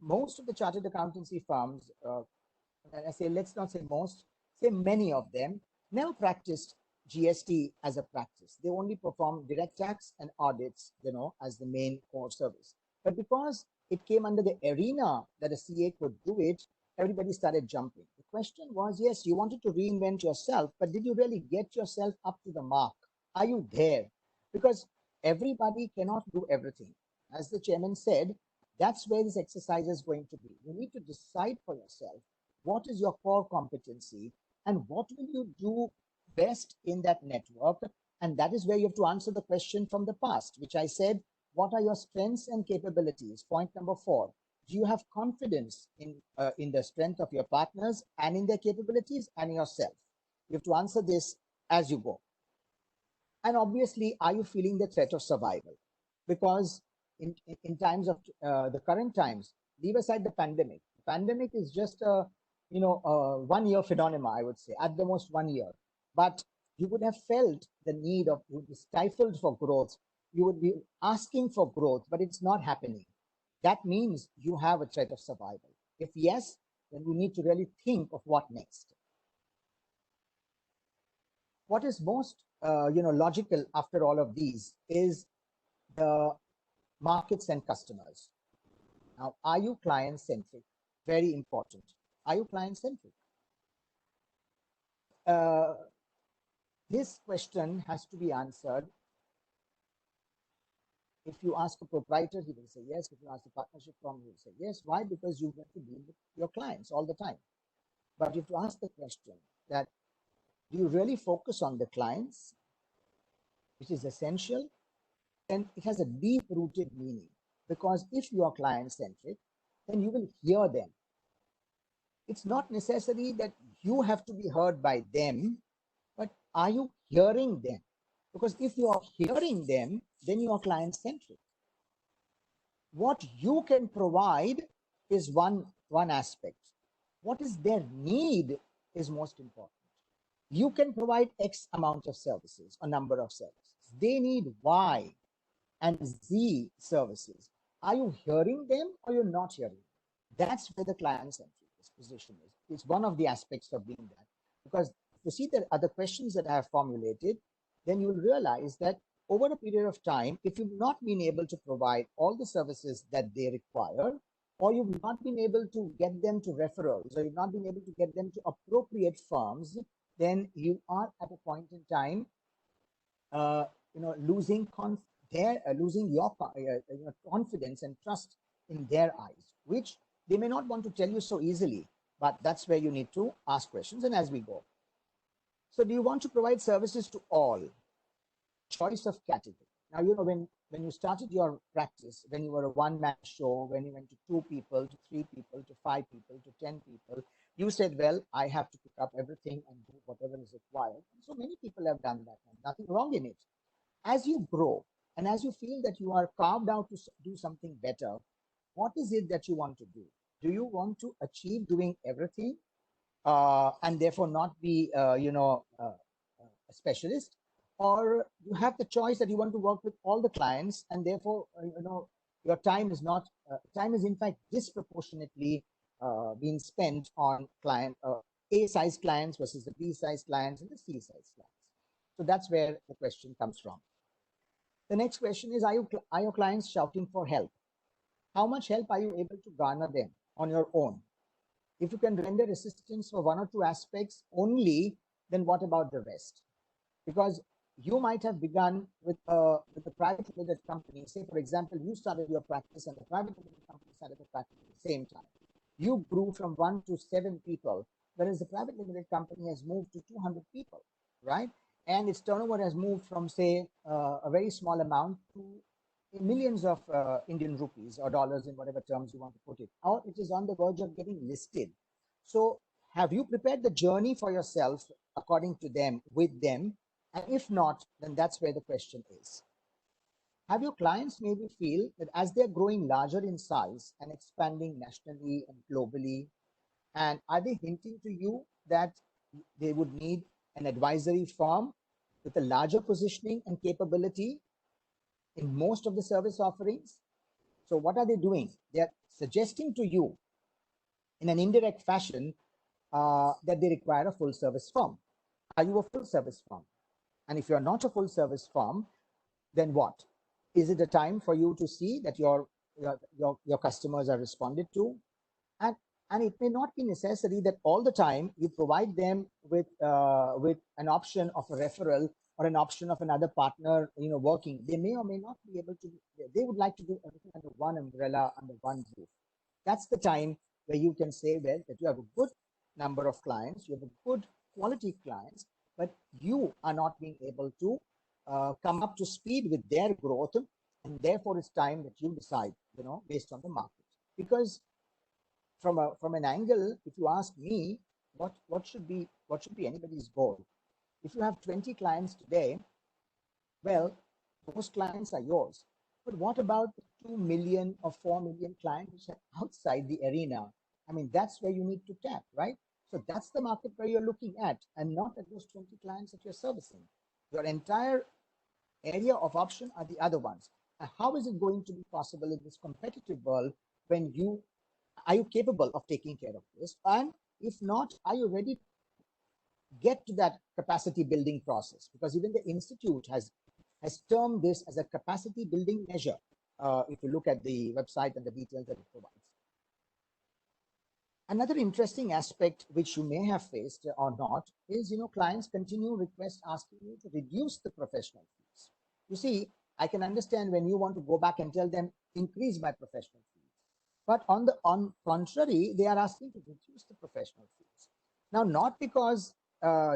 most of the chartered accountancy firms, I say, let's not say most, say many of them, never practiced GST as a practice. They only performed direct tax and audits, as the main core service. But because it came under the arena that a CA could do it, everybody started jumping. The question was, yes, you wanted to reinvent yourself, but did you really get yourself up to the mark? Are you there? Because everybody cannot do everything. As the chairman said, that's where this exercise is going to be. You need to decide for yourself what is your core competency and what will you do best in that network. And that is where you have to answer the question from the past, which I said, what are your strengths and capabilities? Point number 4. Do you have confidence in the strength of your partners and in their capabilities and yourself? You have to answer this as you go. And obviously, are you feeling the threat of survival? Because in times of the current times, leave aside the pandemic. The pandemic is just a 1 year phenomenon, I would say, at the most 1 year. But you would have felt the need of, you would be stifled for growth. You would be asking for growth, but it's not happening. That means you have a threat of survival. If yes, then you need to really think of what next. What is most logical after all of these is the markets and customers. Now, are you client-centric? Very important. Are you client-centric? This question has to be answered. If you ask a proprietor, he will say yes. If you ask a partnership firm, he will say yes. Why? Because you have to deal with your clients all the time. But you have to ask the question that, do you really focus on the clients, which is essential? And it has a deep-rooted meaning, because if you are client-centric, then you will hear them. It's not necessary that you have to be heard by them, but are you hearing them? Because if you are hearing them, then you are client-centric. What you can provide is one aspect. What is their need is most important. You can provide X amount of services, a number of services. They need Y and Z services. Are you hearing them or you're not hearing them? That's where the client-centric position is. It's one of the aspects of being that. Because if you see the other questions that I have formulated, then you'll realize that over a period of time, if you've not been able to provide all the services that they require, or you've not been able to get them to referrals, or you've not been able to get them to appropriate firms, then you are at a point in time losing losing your confidence and trust in their eyes, which they may not want to tell you so easily, but that's where you need to ask questions and as we go. So do you want to provide services to all? Choice of category. Now, when you started your practice, when you were a one-man show, when you went to 2 people, to 3 people, to 5 people, to 10 people, you said, well, I have to pick up everything and do whatever is required. And so many people have done that, and nothing wrong in it. As you grow and as you feel that you are carved out to do something better, what is it that you want to do? Do you want to achieve doing everything and therefore not be, a specialist? Or you have the choice that you want to work with all the clients and therefore, your time is not, time is in fact disproportionately being spent on A size clients versus the B size clients and the C size clients. So that's where the question comes from. The next question is, are your clients shouting for help? How much help are you able to garner them on your own? If you can render assistance for 1 or 2 aspects only, then what about the rest? Because you might have begun with a private limited company. Say, for example, you started your practice and the private limited company started the practice at the same time. You grew from 1 to 7 people, whereas the private limited company has moved to 200 people, right? And its turnover has moved from, say, a very small amount to millions of Indian rupees or dollars, in whatever terms you want to put it, or it is on the verge of getting listed. So have you prepared the journey for yourself according to them, with them? And if not, then that's where the question is. Have your clients made you feel that as they're growing larger in size and expanding nationally and globally, and are they hinting to you that they would need an advisory firm with a larger positioning and capability in most of the service offerings? So what are they doing? They're suggesting to you in an indirect fashion that they require a full service firm. Are you a full service firm? And if you're not a full service firm, then what? Is it a time for you to see that your customers are responded to? And it may not be necessary that all the time you provide them with an option of a referral or an option of another partner, working. They may or may not be able to. They would like to do everything under one umbrella, under one roof. That's the time where you can say, well, that you have a good number of clients, you have a good quality clients, but you are not being able to come up to speed with their growth, and therefore it's time that you decide, based on the market. Because from an angle, if you ask me, what should be anybody's goal? If you have 20 clients today, well, those clients are yours. But what about the 2 million or 4 million clients which are outside the arena? I mean, that's where you need to tap, right? So that's the market where you're looking at, and not at those 20 clients that you're servicing. Your entire area of option are the other ones. And how is it going to be possible in this competitive world when are you capable of taking care of this? And if not, are you ready to get to that capacity building process? Because even the institute has termed this as a capacity building measure, if you look at the website and the details that it provides. Another interesting aspect which you may have faced or not is, clients continue request asking you to reduce the professional fees. You see, I can understand when you want to go back and tell them, increase my professional fees. But on contrary, they are asking to reduce the professional fees. Now, not because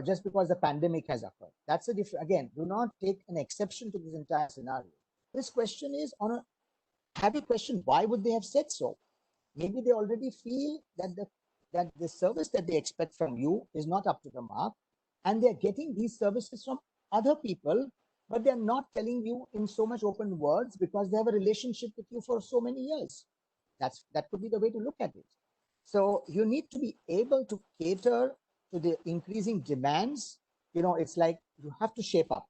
just because the pandemic has occurred. That's a different. Again, do not take an exception to this entire scenario. This question is have you questioned why would they have said so? Maybe they already feel that the service that they expect from you is not up to the mark, and they're getting these services from other people, but they're not telling you in so much open words because they have a relationship with you for so many years. That could be the way to look at it. So you need to be able to cater to the increasing demands. It's like you have to shape up.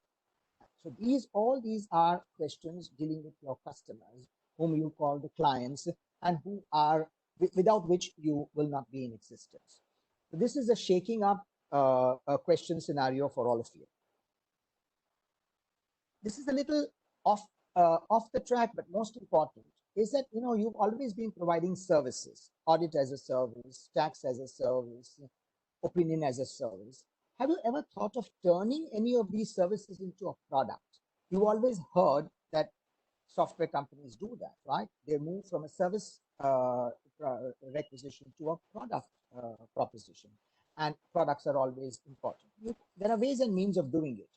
So all these are questions dealing with your customers, whom you call the clients, and who are without which you will not be in existence. So this is a shaking up a question scenario for all of you. This is a little off the track, but most important is that you've always been providing services, audit as a service, tax as a service, opinion as a service. have you ever thought of turning any of these services into a product? You always heard that software companies do that, right? They move from a service requisition to a product proposition, and products are always important. There are ways and means of doing it.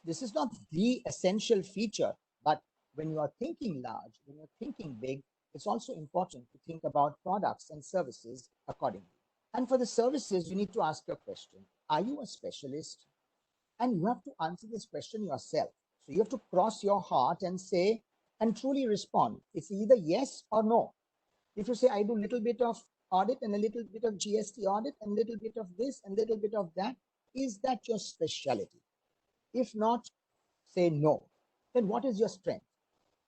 This is not the essential feature, but when you are thinking large, when you're thinking big, it's also important to think about products and services accordingly. And for the services, you need to ask your question: are you a specialist? And you have to answer this question yourself. So you have to cross your heart and say, and truly respond. It's either yes or no. If you say, I do a little bit of audit and a little bit of GST audit and a little bit of this and a little bit of that, is that your specialty? If not, say no. Then what is your strength?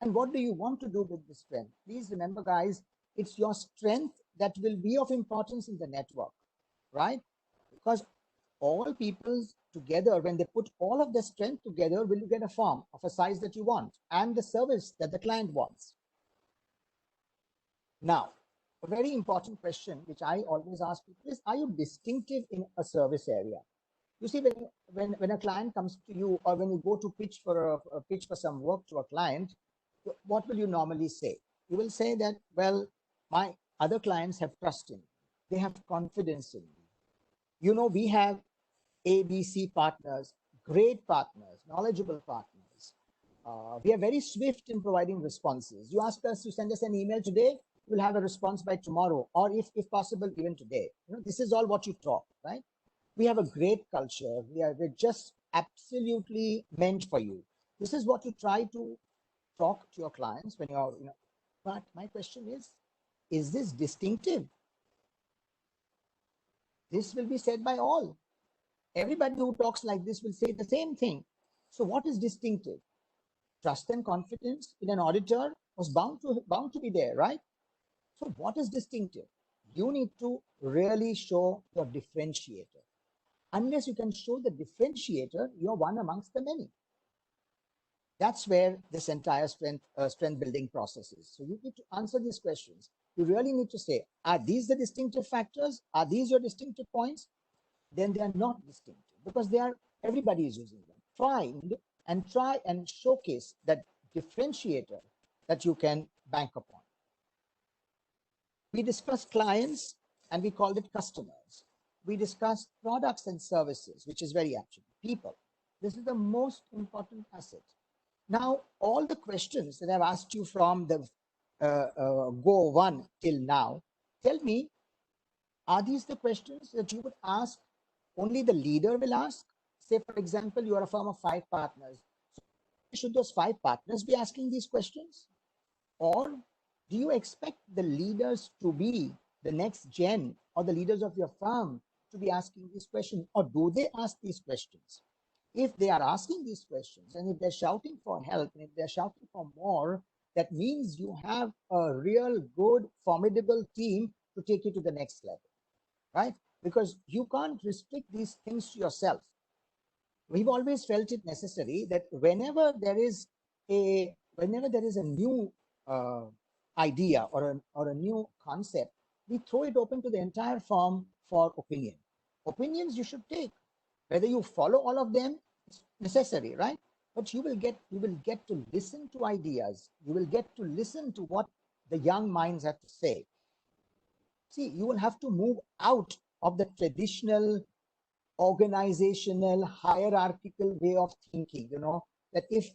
And what do you want to do with the strength? Please remember, guys, it's your strength that will be of importance in the network, right? Because all people together, when they put all of their strength together, will you get a firm of a size that you want and the service that the client wants. Now, a very important question which I always ask people is, are you distinctive in a service area? You see, when a client comes to you, or when you go to pitch for some work to a client, what will you normally say? You will say that, well, my other clients have trust in me. They have confidence in me. You know, we have ABC partners, great partners, knowledgeable partners. We are very swift in providing responses. You ask us to send us an email today, we'll have a response by tomorrow, or if possible, even today. You know, this is all what you talk, right? We have a great culture. We're just absolutely meant for you. This is what you try to talk to your clients when you're, you know. But my question is this distinctive? This will be said by all. Everybody who talks like this will say the same thing. So what is distinctive? Trust and confidence in an auditor was bound to be there, right? So what is distinctive? You need to really show your differentiator. Unless you can show the differentiator, you're one amongst the many. That's where this entire strength building process is. So you need to answer these questions. You really need to say, are these the distinctive factors? Are these your distinctive points? Then they are not distinctive, because everybody is using them. Try and showcase that differentiator that you can bank upon. We discussed clients and we called it customers. We discussed products and services, which is very actually people. This is the most important asset. Now, all the questions that I've asked you from the Go 1 till now, tell me, are these the questions that you would ask, only the leader will ask? Say, for example, you are a firm of 5 partners. Should those 5 partners be asking these questions? Or do you expect the leaders to be the next gen, or the leaders of your firm to be asking these questions? Or do they ask these questions? If they are asking these questions, and if they're shouting for help, and if they're shouting for more, that means you have a real good, formidable team to take you to the next level, right? Because you can't restrict these things to yourself. We've always felt it necessary that whenever there is a new idea or a new concept, we throw it open to the entire firm for opinion. Opinions you should take. Whether you follow all of them, it's necessary, right? But you will get to listen to ideas. You will get to listen to what the young minds have to say. See, you will have to move out of the traditional organizational hierarchical way of thinking, you know, that if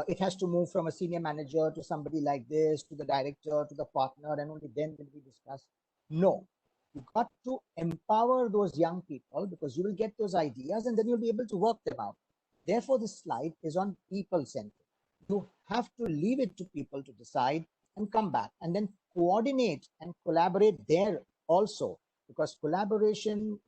it has to move from a senior manager to somebody like this, to the director, to the partner, and only then will we discuss. No, you got to empower those young people, because you will get those ideas and then you'll be able to work them out. Therefore, this slide is on people-centric. You have to leave it to people to decide and come back and then coordinate and collaborate there also, because collaboration,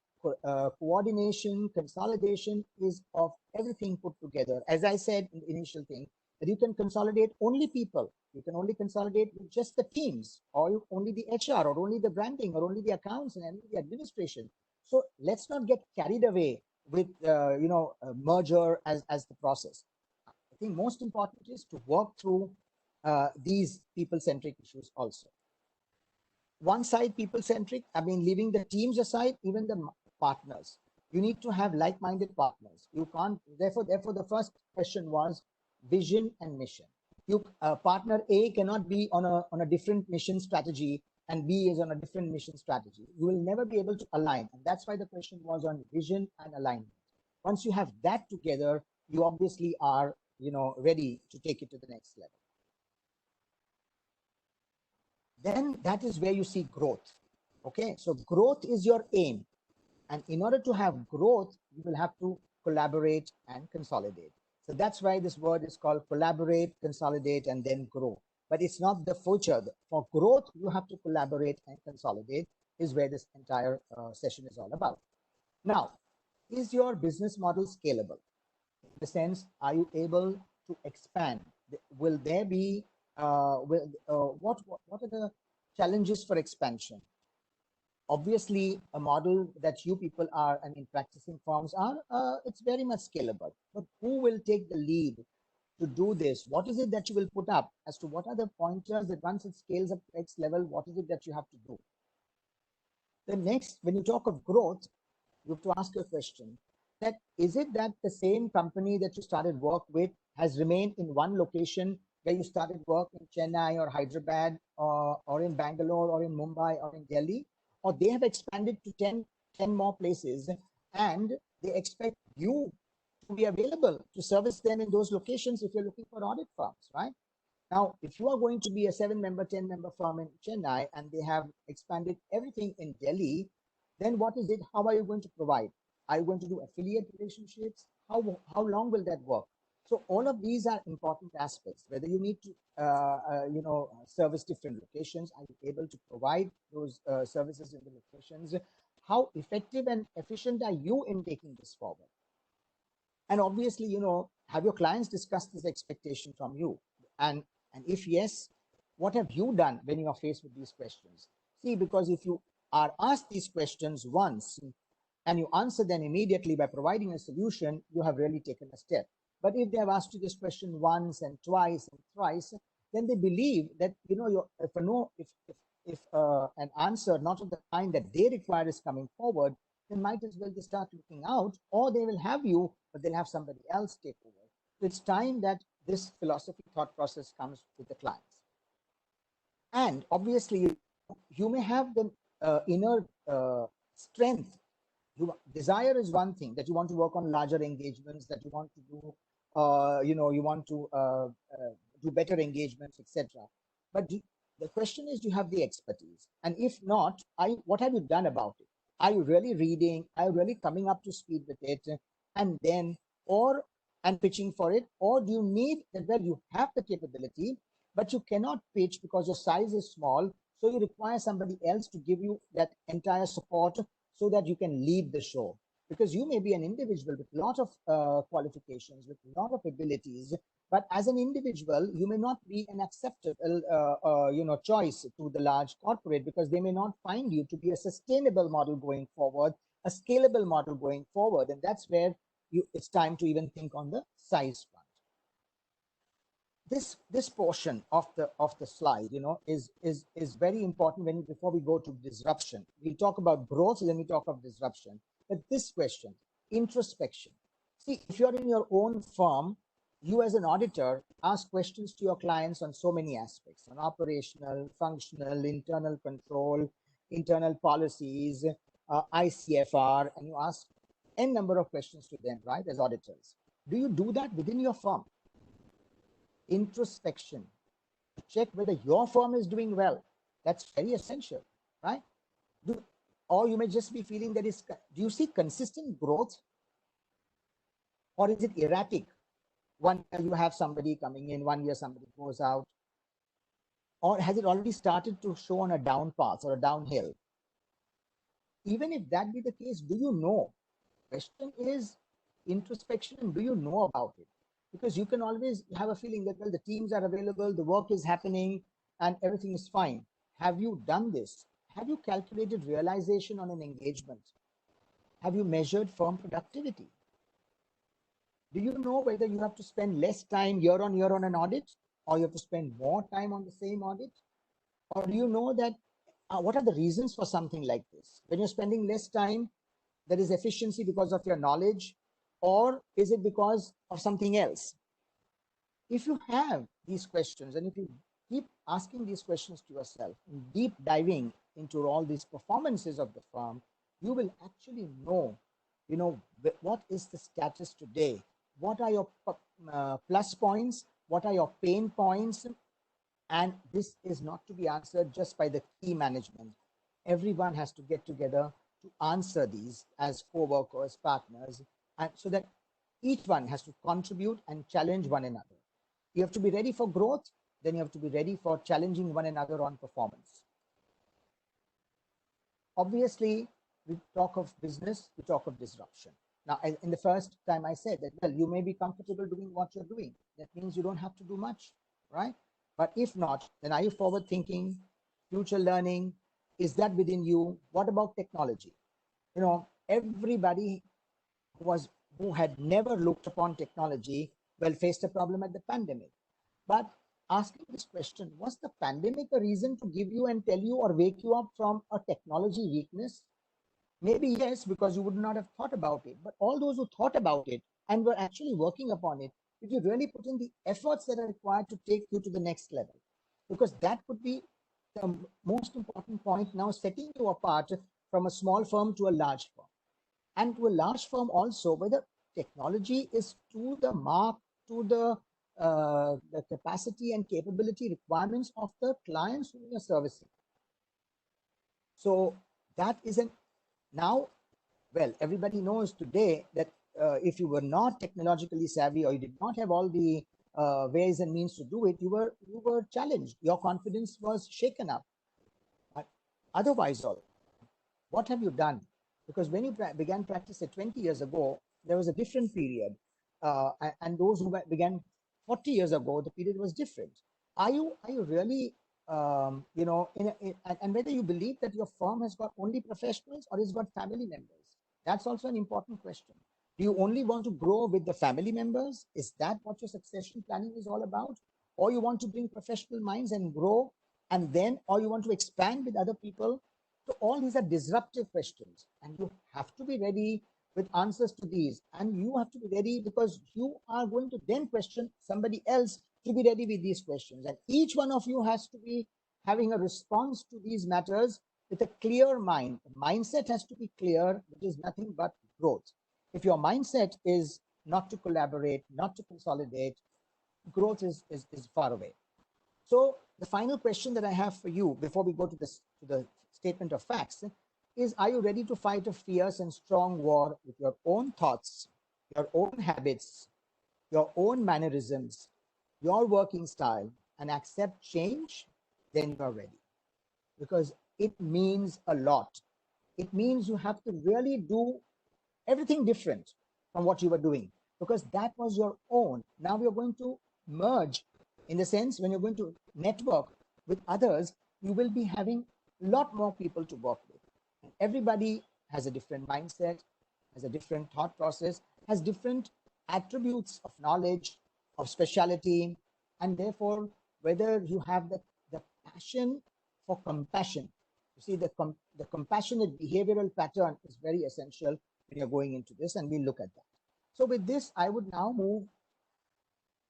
coordination, consolidation is of everything put together. As I said in the initial thing, that you can consolidate only people. You can only consolidate with just the teams, or only the HR, or only the branding, or only the accounts and only the administration. So let's not get carried away with merger as the process. I think most important is to work through these people-centric issues also. One side people-centric, I mean, leaving the teams aside, even the partners. You need to have like-minded partners. You can't, therefore, the first question was vision and mission. You partner A cannot be on a different mission strategy and B is on a different mission strategy. You will never be able to align. And that's why the question was on vision and alignment. Once you have that together, you obviously are, ready to take it to the next level. Then that is where you see growth. Okay, so growth is your aim. And in order to have growth, you will have to collaborate and consolidate. So that's why this word is called collaborate, consolidate, and then grow. But it's not the future. For growth, you have to collaborate and consolidate, is where this entire session is all about. Now, is your business model scalable? In the sense, are you able to expand? Will there be, what are the challenges for expansion? Obviously, a model that you people are, and in practicing firms are, it's very much scalable. But who will take the lead to do this? What is it that you will put up as to what are the pointers that once it scales up to X level, what is it that you have to do? The next, when you talk of growth, you have to ask a question that is it that the same company that you started work with has remained in one location where you started work in Chennai or Hyderabad or in Bangalore or in Mumbai or in Delhi, or they have expanded to 10 more places and they expect you to be available to service them in those locations if you're looking for audit firms, right? Now, if you are going to be a 7-member, 10-member firm in Chennai and they have expanded everything in Delhi, then what is it? How are you going to provide? Are you going to do affiliate relationships? How long will that work? So all of these are important aspects, whether you need to, service different locations. Are you able to provide those services in the locations? How effective and efficient are you in taking this forward? And obviously, have your clients discussed this expectation from you? And if yes, what have you done when you are faced with these questions? See, because if you are asked these questions once and you answer them immediately by providing a solution, you have really taken a step. But if they have asked you this question once and twice and thrice, then they believe that, if an answer not of the kind that they require is coming forward, they might as well just start looking out, or they will have you, but they'll have somebody else take over. So it's time that this philosophy thought process comes with the clients. And obviously, you may have the inner strength. Desire is one thing, that you want to work on larger engagements, that you want to do, you want to do better engagements, etc. But the question is, do you have the expertise? And if not, what have you done about it? Are you really reading? Are you really coming up to speed with it? And then, and pitching for it? Or do you need that, well, you have the capability, but you cannot pitch because your size is small. So you require somebody else to give you that entire support so that you can lead the show. Because you may be an individual with a lot of qualifications, with a lot of abilities, but as an individual, you may not be an acceptable, choice to the large corporate, because they may not find you to be a sustainable model going forward, a scalable model going forward, and that's where it's time to even think on the size front. This portion of the slide, is very important before we go to disruption. We talk about growth, then we talk of disruption. But this question, introspection. See, if you're in your own firm, you as an auditor ask questions to your clients on so many aspects, on operational, functional, internal control, internal policies, ICFR, and you ask n number of questions to them, right, as auditors. Do you do that within your firm? Introspection, check whether your firm is doing well. That's very essential, right? Or you may just be feeling that do you see consistent growth, or is it erratic? 1 year you have somebody coming in, 1 year somebody goes out, or has it already started to show on a down path or a downhill? Even if that be the case, do you know? Question is introspection, and do you know about it? Because you can always have a feeling that, well, the teams are available, the work is happening, and everything is fine. Have you done this? Have you calculated realization on an engagement? Have you measured firm productivity? Do you know whether you have to spend less time year on year on an audit, or you have to spend more time on the same audit? Or do you know that what are the reasons for something like this? When you're spending less time, there is efficiency because of your knowledge, or is it because of something else? If you have these questions, and if you keep asking these questions to yourself, deep diving into all these performances of the firm, you will actually know, what is the status today? What are your plus points? What are your pain points? And this is not to be answered just by the key management. Everyone has to get together to answer these as co-workers, partners, and so that each one has to contribute and challenge one another. You have to be ready for growth, then you have to be ready for challenging one another on performance. Obviously, we talk of business, we talk of disruption. Now, in the first time I said that, well, you may be comfortable doing what you're doing. That means you don't have to do much, right? But if not, then are you forward thinking, future learning? Is that within you? What about technology? Everybody who had never looked upon technology, well, faced a problem at the pandemic. But asking this question, was the pandemic a reason to give you and tell you or wake you up from a technology weakness? Maybe yes, because you would not have thought about it. But all those who thought about it and were actually working upon it, did you really put in the efforts that are required to take you to the next level? Because that could be the most important point now, setting you apart from a small firm to a large firm. And to a large firm also, whether technology is to the mark, to the capacity and capability requirements of the clients who you're servicing. So that isn't now, well, everybody knows today that if you were not technologically savvy or you did not have all the ways and means to do it, you were challenged. Your confidence was shaken up. But otherwise, what have you done? Because when you began practice 20 years ago, there was a different period. And those who began 40 years ago, the period was different. Are you really, and whether you believe that your firm has got only professionals or has got family members? That's also an important question. Do you only want to grow with the family members? Is that what your succession planning is all about? Or you want to bring professional minds and grow, and then, or you want to expand with other people? So all these are disruptive questions, and you have to be ready with answers to these. And you have to be ready because you are going to then question somebody else to be ready with these questions. And each one of you has to be having a response to these matters with a clear mind. The mindset has to be clear, which is nothing but growth. If your mindset is not to collaborate, not to consolidate, growth is far away. So the final question that I have for you before we go to the statement of facts is, are you ready to fight a fierce and strong war with your own thoughts, your own habits, your own mannerisms, your working style, and accept change? Then you are ready, because it means a lot. It means you have to really do everything different from what you were doing, because that was your own. Now we are going to merge, in the sense when you're going to network with others, you will be having a lot more people to work with. And everybody has a different mindset, has a different thought process, has different attributes of knowledge, of speciality, and therefore whether you have the passion for compassion. You see, the compassionate behavioral pattern is very essential when you're going into this, and we'll look at that. So with this, I would now move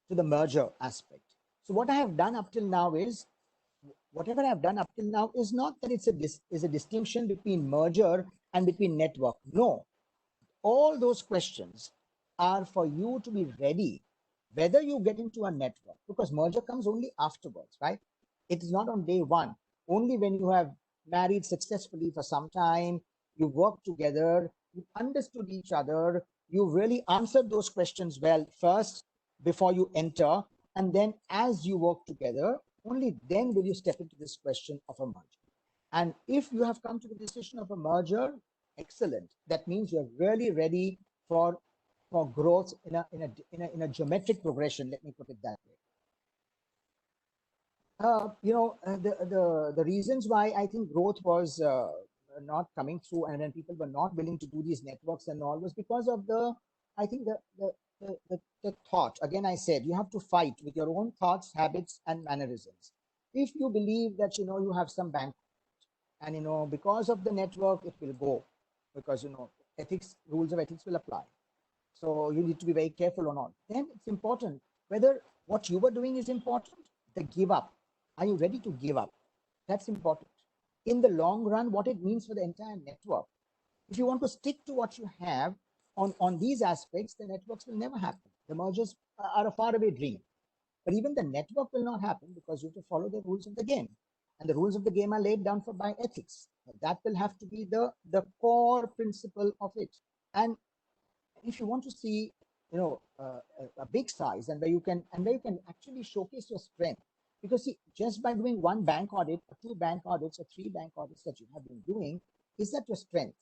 to the merger aspect. So what I have done up till now is, whatever I've done up till now is not that it's a distinction between merger and between network. No, all those questions are for you to be ready, whether you get into a network, because merger comes only afterwards, right? It is not on day one. Only when you have married successfully for some time, you work together, you understood each other, you really answered those questions well first before you enter, and then as you work together, only then will you step into this question of a merger. And if you have come to the decision of a merger, excellent. That means you're really ready for growth in a geometric progression. Let me put it that way. The reasons why I think growth was not coming through, and then people were not willing to do these networks and all, was because of the thought. Again, I said you have to fight with your own thoughts, habits, and mannerisms. If you believe that you have some bank, and because of the network it will go, because rules of ethics will apply. So you need to be very careful or not. Then it's important whether what you were doing is important, the give up. Are you ready to give up? That's important. In the long run, what it means for the entire network. If you want to stick to what you have on these aspects, the networks will never happen. The mergers are a faraway dream. But even the network will not happen because you have to follow the rules of the game. And the rules of the game are laid down for by ethics. That will have to be the core principle of it. And if you want to see, a big size and where you can actually showcase your strength, because see, just by doing one bank audit or two bank audits or three bank audits that you have been doing, is that your strength?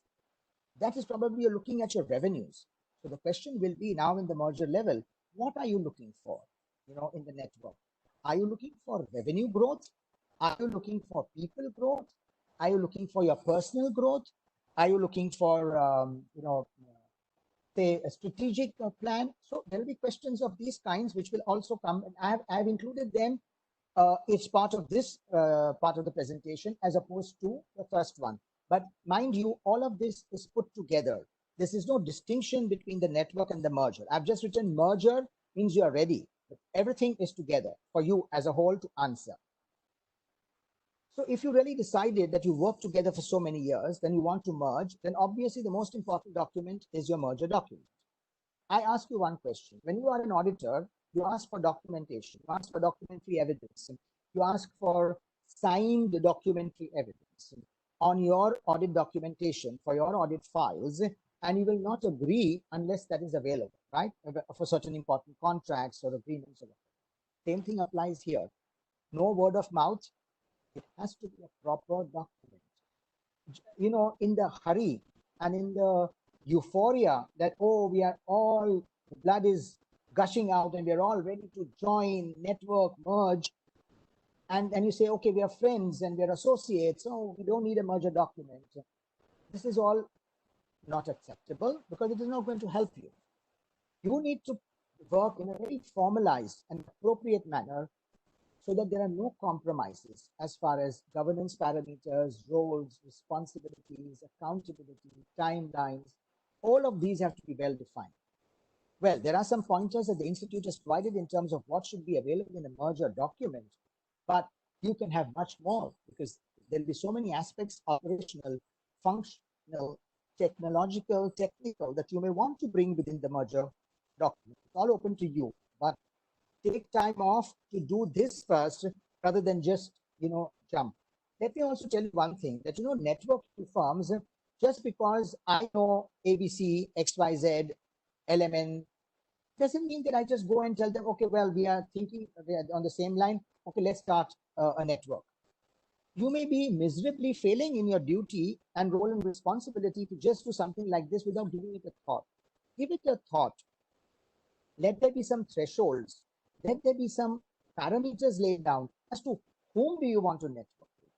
That is probably you're looking at your revenues. So the question will be now in the merger level, what are you looking for, in the network? Are you looking for revenue growth? Are you looking for people growth? Are you looking for your personal growth? Are you looking for, say, a strategic plan? So there will be questions of these kinds which will also come, and I have included them. It's part of this part of the presentation as opposed to the first one. But mind you, all of this is put together. This is no distinction between the network and the merger. I've just written merger means you are ready. But everything is together for you as a whole to answer. So if you really decided that you worked together for so many years, then you want to merge, then obviously the most important document is your merger document. I ask you one question. When you are an auditor, you ask for documentation, you ask for documentary evidence, you ask for signed documentary evidence on your audit documentation for your audit files, and you will not agree unless that is available, right? For certain important contracts or agreements. Same thing applies here. No word of mouth. It has to be a proper document. In the hurry and in the euphoria that, oh, we are all, the blood is gushing out and we're all ready to join, network, merge. And you say, okay, we are friends and we're associates, so we don't need a merger document. This is all not acceptable because it is not going to help you. You need to work in a very formalized and appropriate manner so that there are no compromises as far as governance parameters, roles, responsibilities, accountability, timelines. All of these have to be well defined. Well, there are some pointers that the Institute has provided in terms of what should be available in a merger document, but you can have much more because there'll be so many aspects, operational, functional, technological, technical, that you may want to bring within the merger document. It's all open to you, but take time off to do this first rather than just, jump. Let me also tell you one thing that, networking firms, just because I know ABC, XYZ, LMN, doesn't mean that I just go and tell them, okay, well, we are on the same line. Okay, let's start a network. You may be miserably failing in your duty and role and responsibility to just do something like this without giving it a thought. Give it a thought. Let there be some thresholds. Let there be some parameters laid down as to whom do you want to network with?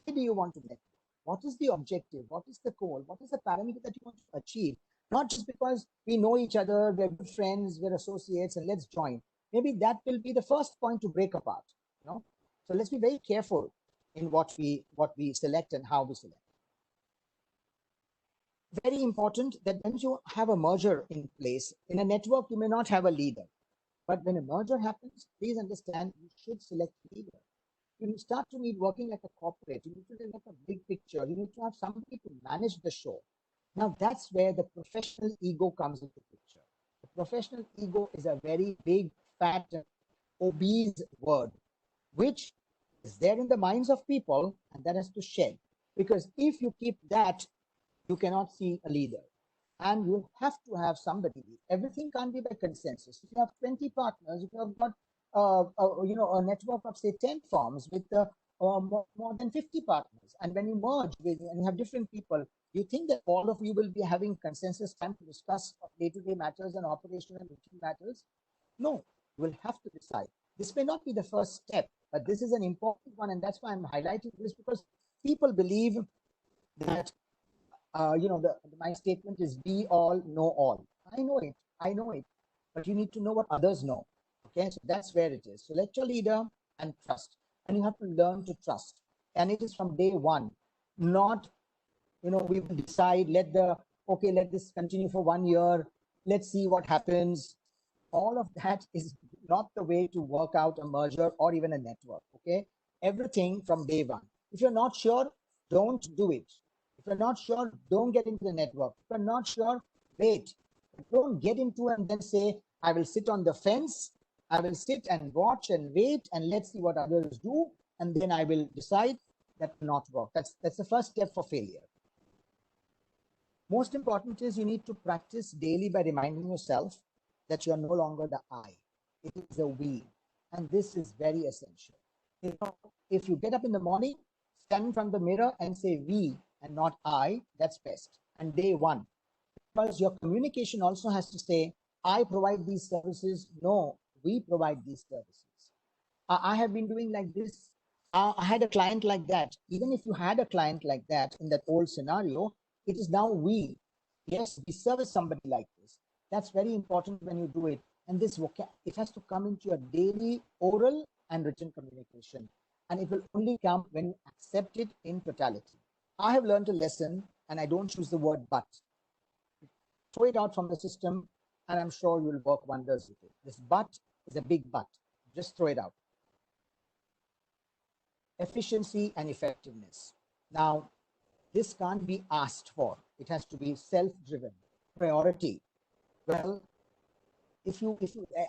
Why do you want to network? What is the objective? What is the goal? What is the parameter that you want to achieve? Not just because we know each other, we're good friends, we're associates, and let's join. Maybe that will be the first point to break apart. So let's be very careful in what we select and how we select. Very important that when you have a merger in place, in a network, you may not have a leader. But when a merger happens, please understand you should select a leader. You start to need working like a corporate. You need to develop a big picture. You need to have somebody to manage the show. Now that's where the professional ego comes into the picture. The professional ego is a very big, fat, obese word, which is there in the minds of people, and that has to shed. Because if you keep that, you cannot see a leader. And you have to have somebody. Everything can't be by consensus. If you have 20 partners, if you have got a network of say 10 firms with more than 50 partners, and when you merge with and you have different people, you think that all of you will be having consensus time to discuss day-to-day matters and operational and routine matters? No, you will have to decide. This may not be the first step, but this is an important one, and that's why I'm highlighting this, because people believe that my statement is be all, know all. I know it, but you need to know what others know. Okay, so that's where it is. Select your leader and trust, and you have to learn to trust. And it is from day one, not we will decide, okay, let this continue for 1 year. Let's see what happens. All of that is not the way to work out a merger or even a network. Okay. Everything from day one. If you're not sure, don't do it. If you're not sure, don't get into the network. If you're not sure, wait. Don't get into and then say, I will sit on the fence. I will sit and watch and wait and let's see what others do. And then I will decide. That will not work. That's the first step for failure. Most important is you need to practice daily by reminding yourself that you are no longer the I. It is a we. And this is very essential. If you get up in the morning, stand in front of the mirror and say we and not I, that's best. And day one, because your communication also has to say, I provide these services. No, we provide these services. I have been doing like this. I had a client like that. Even if you had a client like that in that old scenario, it is now we. Yes, we service somebody like this. That's very important when you do it. And this it has to come into your daily oral and written communication. And it will only come when you accept it in totality. I have learned a lesson, and I don't choose the word but. Throw it out from the system, and I'm sure you'll work wonders with it. This but is a big but. Just throw it out. Efficiency and effectiveness. Now, this can't be asked for. It has to be self-driven. Priority. Well, if you,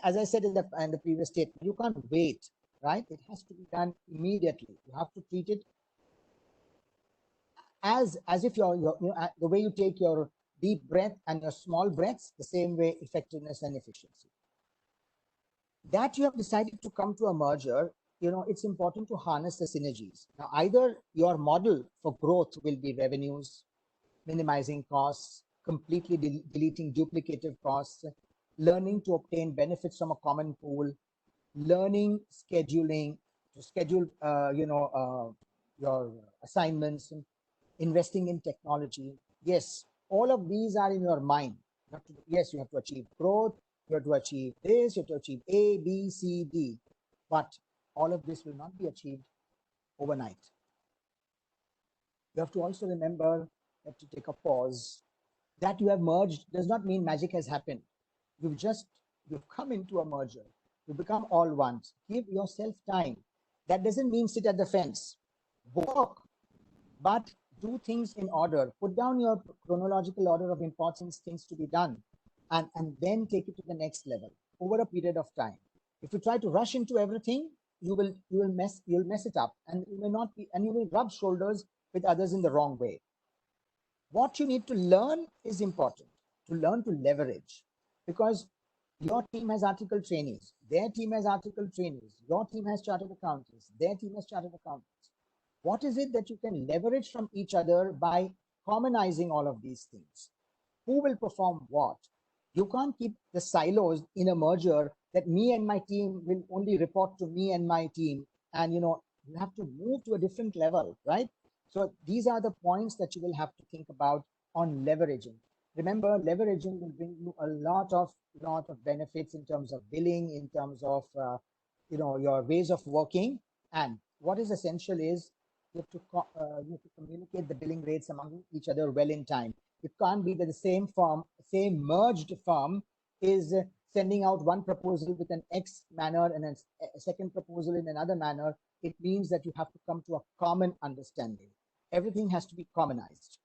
as I said in the previous statement, you can't wait, right? It has to be done immediately. You have to treat it as if you're the way you take your deep breath and your small breaths, the same way effectiveness and efficiency. That you have decided to come to a merger, it's important to harness the synergies. Now, either your model for growth will be revenues, minimizing costs, completely deleting duplicative costs, learning to obtain benefits from a common pool, learning scheduling, to schedule, your assignments, investing in technology. Yes, all of these are in your mind. Yes, you have to achieve growth, you have to achieve this, you have to achieve A, B, C, D. But all of this will not be achieved overnight. You have to also remember that to take a pause. That you have merged does not mean magic has happened. You've come into a merger. You become all one. Give yourself time. That doesn't mean sit at the fence. Work, but do things in order. Put down your chronological order of importance, things to be done, and then take it to the next level over a period of time. If you try to rush into everything, you'll mess it up, and you will rub shoulders with others in the wrong way. What you need to learn is important. To learn to leverage, because your team has article trainees, their team has article trainees, your team has chartered accountants, their team has chartered accountants. What is it that you can leverage from each other by commonizing all of these things? Who will perform what? You can't keep the silos in a merger that me and my team will only report to me and my team. And you have to move to a different level, right? So these are the points that you will have to think about on leveraging. Remember, leveraging will bring you a lot of benefits in terms of billing, in terms of your ways of working. And what is essential is you have to communicate the billing rates among each other well in time. It can't be that the same merged firm is sending out one proposal with an X manner and a second proposal in another manner. It means that you have to come to a common understanding. Everything has to be commonized.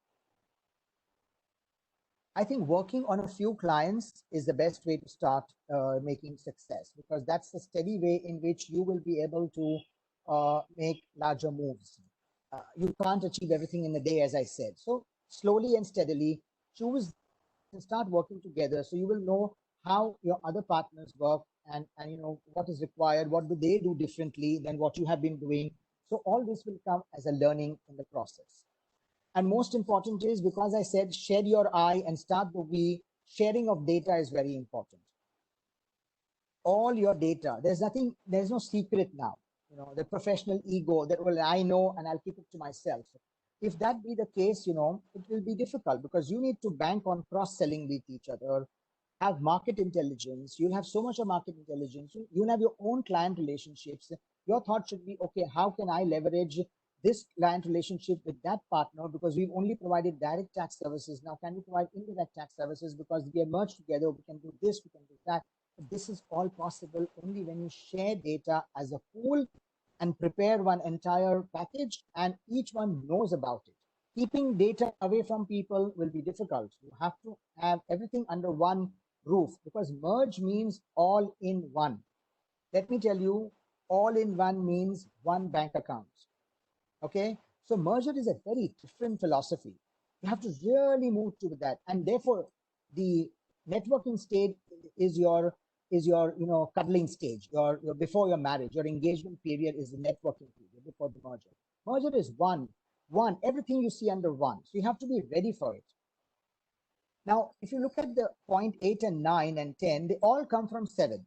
I think working on a few clients is the best way to start making success, because that's the steady way in which you will be able to make larger moves. You can't achieve everything in a day, as I said. So slowly and steadily choose and start working together, so you will know how your other partners work and what is required, what do they do differently than what you have been doing. So all this will come as a learning in the process. And most important is, because I said shed your I and start the we, sharing of data is very important. All your data, there's no secret now. The professional ego that, well, I know and I'll keep it to myself. If that be the case, it will be difficult, because you need to bank on cross-selling with each other, have market intelligence. You'll have so much of market intelligence. You'll have your own client relationships. Your thought should be, okay, how can I leverage this client relationship with that partner because we've only provided direct tax services. Now, can we provide indirect tax services because we are merged together? We can do this, we can do that. But this is all possible only when you share data as a pool and prepare one entire package and each one knows about it. Keeping data away from people will be difficult. You have to have everything under one roof because merge means all in one. Let me tell you, all in one means one bank account. Okay, so merger is a very different philosophy. You have to really move to that, and therefore the networking stage is your cuddling stage. Your before your marriage, your engagement period is the networking period before the merger. Merger is one everything you see under one, so you have to be ready for it. Now, if you look at the point 8 and 9 and 10, they all come from 7,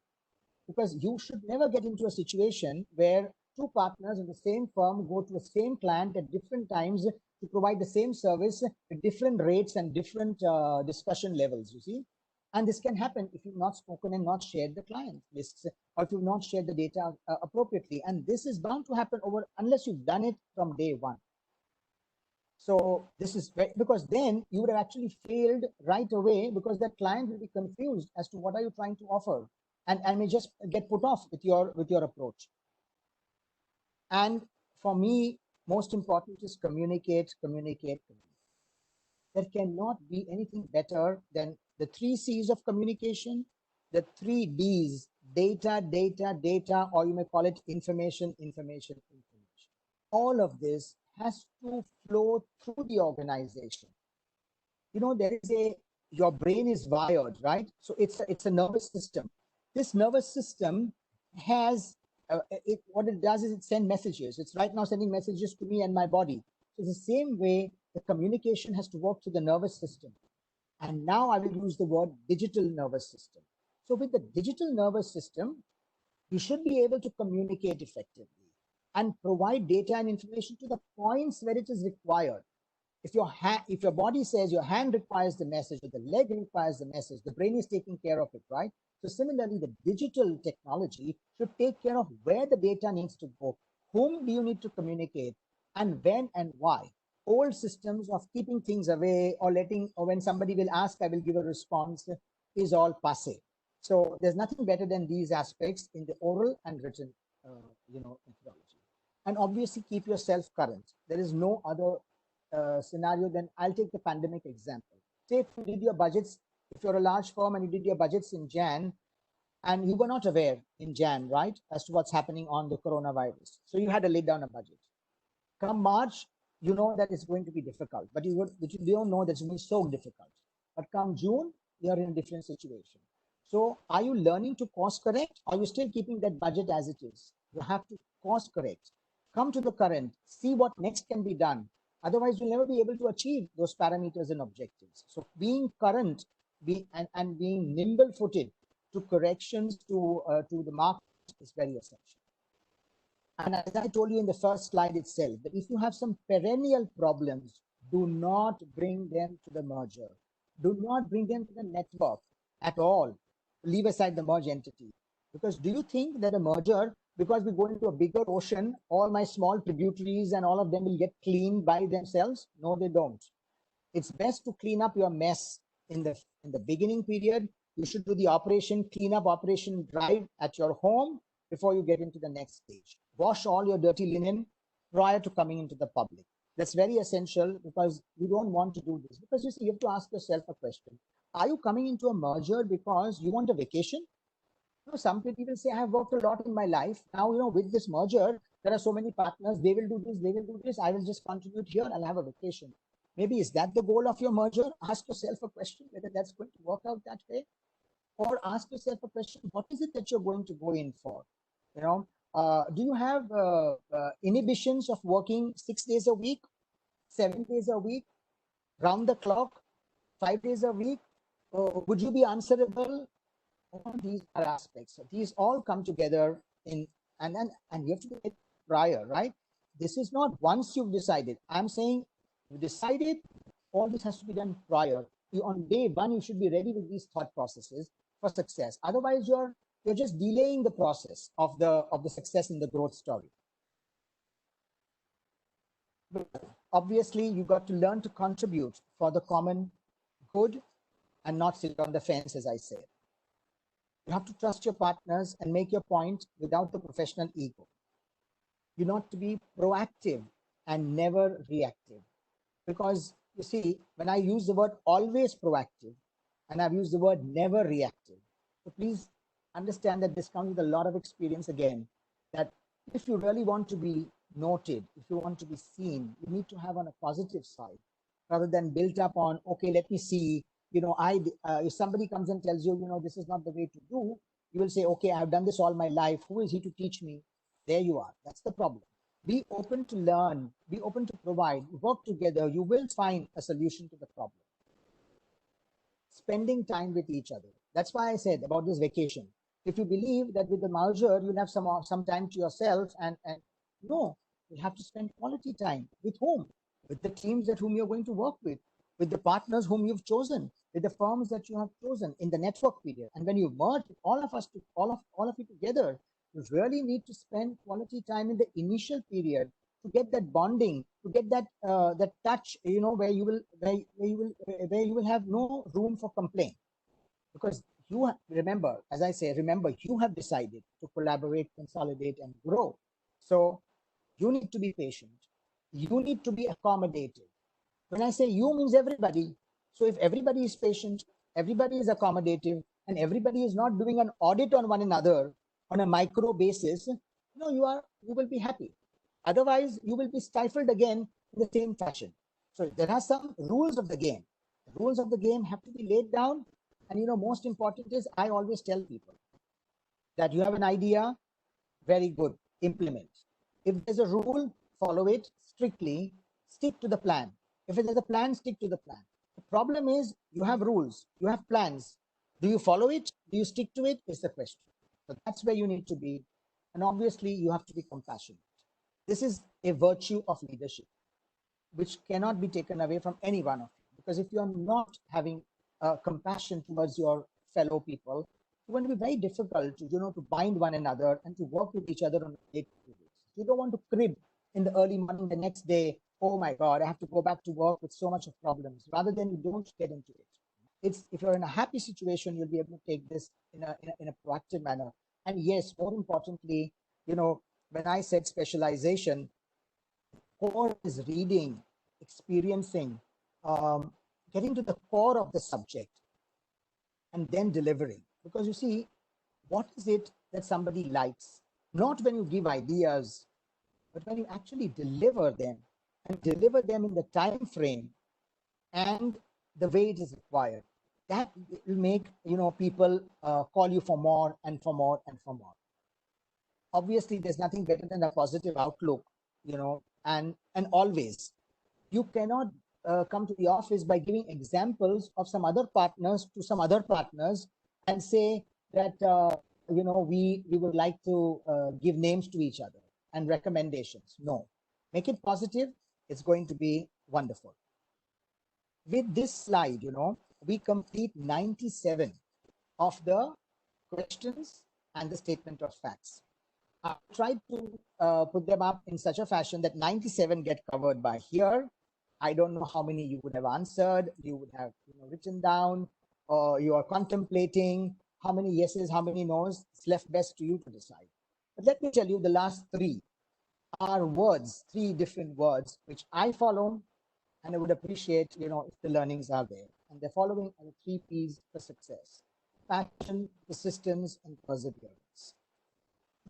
because you should never get into a situation where two partners in the same firm go to the same client at different times to provide the same service with different rates and different discussion levels, you see. And this can happen if you've not spoken and not shared the client lists, or if you've not shared the data appropriately. And this is bound to happen unless you've done it from day one. So this is because then you would have actually failed right away, because that client will be confused as to what are you trying to offer, and may just get put off with your approach. And for me, most important is communicate. There cannot be anything better than the 3 C's of communication, the 3 D's: data, or you may call it information. All of this has to flow through the organization. You know, your brain is wired, right? So it's a nervous system. This nervous system has what it does is it sends messages. It's right now sending messages to me and my body. So it's the same way the communication has to work through the nervous system. And now I will use the word digital nervous system. So with the digital nervous system, you should be able to communicate effectively and provide data and information to the points where it is required. If your body says your hand requires the message, or the leg requires the message, the brain is taking care of it, right? So similarly, the digital technology should take care of where the data needs to go, whom do you need to communicate, and when and why. Old systems of keeping things away or when somebody will ask, I will give a response, is all passé. So there's nothing better than these aspects in the oral and written methodology. And obviously keep yourself current. There is no other scenario than, I'll take the pandemic example. Say if you did your budgets, if you're a large firm and you did your budgets in Jan, and you were not aware in Jan, right, as to what's happening on the coronavirus. So you had to lay down a budget. Come March, you know that it's going to be difficult, but you don't know that it's going to be so difficult. But come June, you're in a different situation. So are you learning to course correct, or are you still keeping that budget as it is? You have to course correct. Come to the current, see what next can be done. Otherwise, you'll never be able to achieve those parameters and objectives. So being current and being nimble-footed to corrections to the market is very essential. And as I told you in the first slide itself, that if you have some perennial problems, do not bring them to the merger. Do not bring them to the network at all. Leave aside the merge entity. Because do you think that a merger, because we go into a bigger ocean, all my small tributaries and all of them will get cleaned by themselves? No, they don't. It's best to clean up your mess in the beginning period. You should do the cleanup operation drive at your home before you get into the next stage. Wash all your dirty linen prior to coming into the public. That's very essential, because you don't want to do this. Because you see, you have to ask yourself a question. Are you coming into a merger because you want a vacation? Some people say, I have worked a lot in my life. Now, with this merger, there are so many partners. They will do this, they will do this. I will just contribute here. I'll have a vacation. Maybe is that the goal of your merger? Ask yourself a question whether that's going to work out that way. Or ask yourself a question, what is it that you're going to go in for? Do you have inhibitions of working 6 days a week, 7 days a week, round the clock, 5 days a week? Would you be answerable? All these are aspects. So these all come together and you have to do it prior, right? This is not once you've decided. I'm saying you decided, all this has to be done prior. On day one, you should be ready with these thought processes for success. Otherwise, you're just delaying the process of the success in the growth story. Obviously, you got to learn to contribute for the common good and not sit on the fence, as I say. You have to trust your partners and make your point without the professional ego. You not to be proactive and never reactive. Because you see, when I use the word always proactive and I've used the word never reactive, so please understand that this comes with a lot of experience again, that if you really want to be noted, if you want to be seen, you need to have on a positive side rather than built up on, okay, let me see, if somebody comes and tells you, this is not the way to do, you will say, okay, I've done this all my life. Who is he to teach me? There you are. That's the problem. Be open to learn, be open to provide, work together. You will find a solution to the problem. Spending time with each other. That's why I said about this vacation. If you believe that with the merger, you'll have some time to yourself, and no, you have to spend quality time. With whom? With the teams at whom you're going to work with the partners whom you've chosen, with the firms that you have chosen in the network period. And when you merge all of you together, you really need to spend quality time in the initial period to get that bonding, to get that that touch, where you will have no room for complaint, because remember, as I say, you have decided to collaborate, consolidate, and grow. So you need to be patient. You need to be accommodative. When I say you, means everybody. So if everybody is patient, everybody is accommodative, and everybody is not doing an audit on one another on a micro basis, you will be happy. Otherwise, you will be stifled again in the same fashion. So there are some rules of the game. The rules of the game have to be laid down. And most important is, I always tell people that you have an idea, very good, implement. If there's a rule, follow it strictly, stick to the plan. If there's a plan, stick to the plan. The problem is, you have rules, you have plans. Do you follow it? Do you stick to it? Is the question. So that's where you need to be. And obviously, you have to be compassionate. This is a virtue of leadership, which cannot be taken away from any one of you. Because if you are not having compassion towards your fellow people, it's going to be very difficult to bind one another and to work with each other on a day-to-day basis. You don't want to crib in the early morning the next day. Oh my God, I have to go back to work with so much of problems. Rather than, you don't get into it. If you're in a happy situation, you'll be able to take this in a proactive manner. And yes, more importantly, when I said specialization, core is reading, experiencing, getting to the core of the subject, and then delivering. Because you see, what is it that somebody likes? Not when you give ideas, but when you actually deliver them, and deliver them in the time frame and the way it is required. That will make people call you for more and for more and for more. Obviously, there's nothing better than a positive outlook, and always. You cannot come to the office by giving examples of some other partners to some other partners and say that we would like to give names to each other and recommendations. No, make it positive. It's going to be wonderful. With this slide, we complete 97 of the questions and the statement of facts. I tried to put them up in such a fashion that 97 get covered by here. I don't know how many you would have answered, you would have written down, or you are contemplating how many yeses, how many nos. It's left best to you to decide. But let me tell you, the last three are words, three different words, which I follow, and I would appreciate, if the learnings are there. And the following are the 3 P's for success: passion, persistence, and perseverance.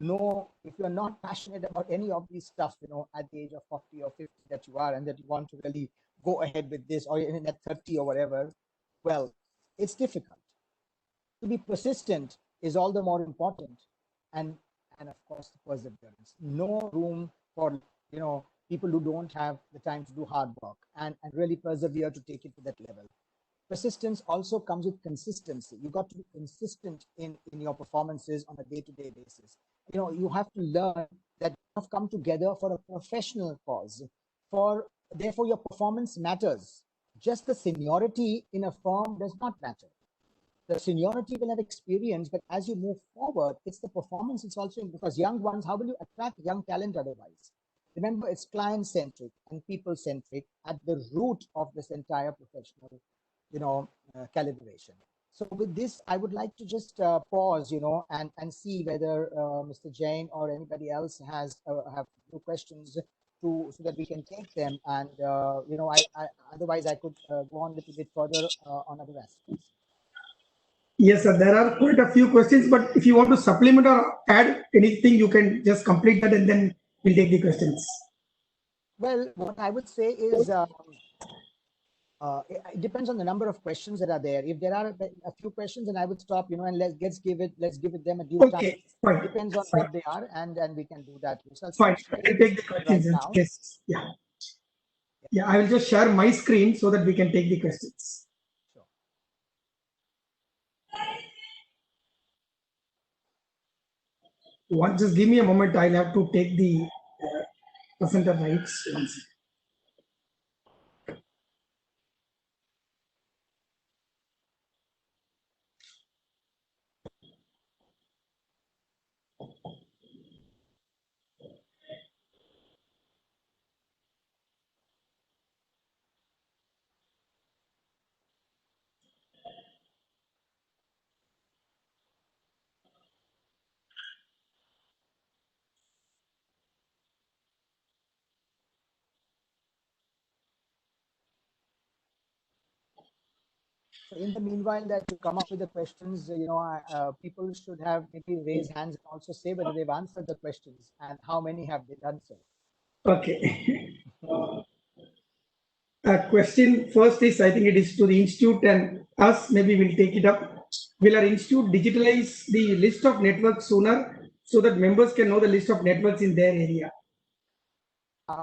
No, if you're not passionate about any of these stuff, at the age of 40 or 50 that you are, and that you want to really go ahead with this, or even at 30 or whatever, well, it's difficult. To be persistent is all the more important. And of course, the perseverance. No room for, people who don't have the time to do hard work and really persevere to take it to that level. Persistence also comes with consistency. You got to be consistent in your performances on a day-to-day basis. You have to learn that you have come together for a professional cause. Therefore, your performance matters. Just the seniority in a firm does not matter. The seniority will have experience, but as you move forward, it's the performance. It's also because young ones, how will you attract young talent otherwise? Remember, it's client-centric and people-centric at the root of this entire professional, calibration. So with this, I would like to just pause, and see whether Mr. Jain or anybody else have few questions so that we can take them. And I otherwise I could go on a little bit further on other aspects. Yes, sir. There are quite a few questions, but if you want to supplement or add anything, you can just complete that and then we'll take the questions. Well, what I would say is it depends on the number of questions that are there. If there are a few questions, then I would stop, and let's give it them a due time. Okay, fine. It depends on Fine. what they are, and we can do that. So I'll Fine. start I'll take the questions right in now. case. Yeah. Yeah, I will just share my screen so that we can take the questions. Sure. Just give me a moment. I'll have to take the presenter rights. So in the meanwhile, that you come up with the questions, people should have maybe raise hands and also say whether they've answered the questions and how many have they done so. Okay. Question first is, I think it is to the institute and us, maybe we'll take it up. Will our institute digitalize the list of networks sooner so that members can know the list of networks in their area?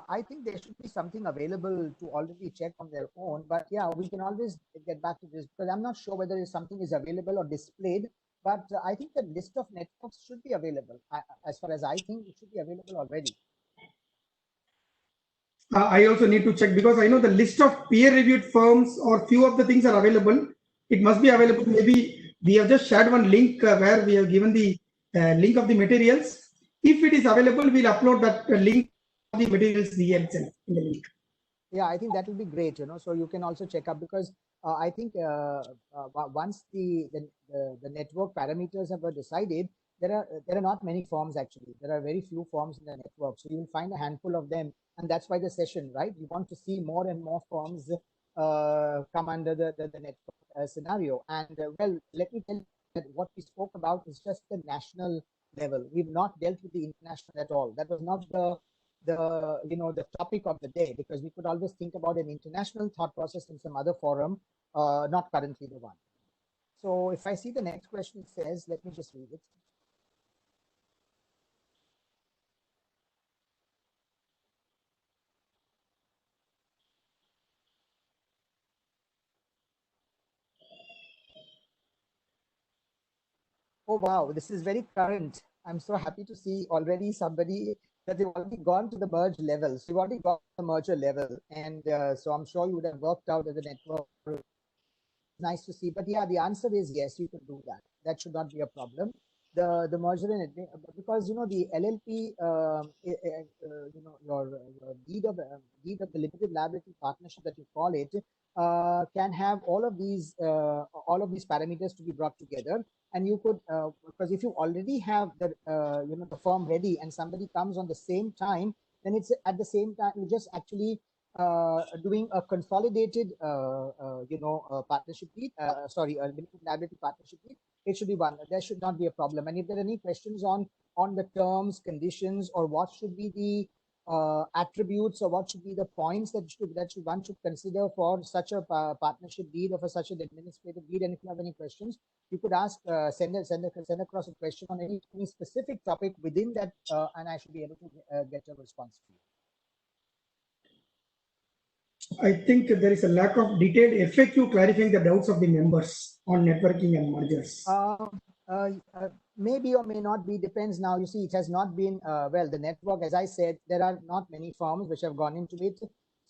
I think there should be something available to already check on their own, but yeah, we can always get back to this because I'm not sure whether something is available or displayed, but I think the list of networks should be available. As far as I think, it should be available already. I also need to check because I know the list of peer-reviewed firms or few of the things are available. It must be available. Maybe we have just shared one link where we have given the link of the materials. If it is available, we'll upload that link of the materials itself in the link. Yeah, I think that will be great. So you can also check up because I think once the network parameters have been decided, there are not many forms actually. There are very few forms in the network, so you will find a handful of them, and that's why the session, right? You want to see more and more forms come under the network scenario. And well, let me tell you that what we spoke about is just the national level. We've not dealt with the international at all. That was not the topic of the day, because we could always think about an international thought process in some other forum, not currently the one. So if I see the next question, it says, let me just read it. Oh wow, this is very current. I'm so happy to see already somebody that they've already gone to the merge level. So you've already got the merger level, and so I'm sure you would have worked out as a network. Nice to see. But yeah, the answer is yes, you can do that. That should not be a problem. The merger and because the LLP, your deed of the limited liability partnership that you call it, can have all of these parameters to be brought together, and you could because if you already have the firm ready and somebody comes on the same time, then it's at the same time you just actually doing a consolidated, partnership deed, a limited liability partnership deed. It should be one. There should not be a problem. And if there are any questions on the terms, conditions, or what should be the attributes, or what should be the points that one should consider for such a partnership deed or for such an administrative deed, and if you have any questions, you could ask, send across a question on any specific topic within that, and I should be able to get a response to you. I think there is a lack of detailed FAQ clarifying the doubts of the members on networking and mergers. Maybe or may not be, depends. Now, you see, it has not been, the network, as I said, there are not many firms which have gone into it.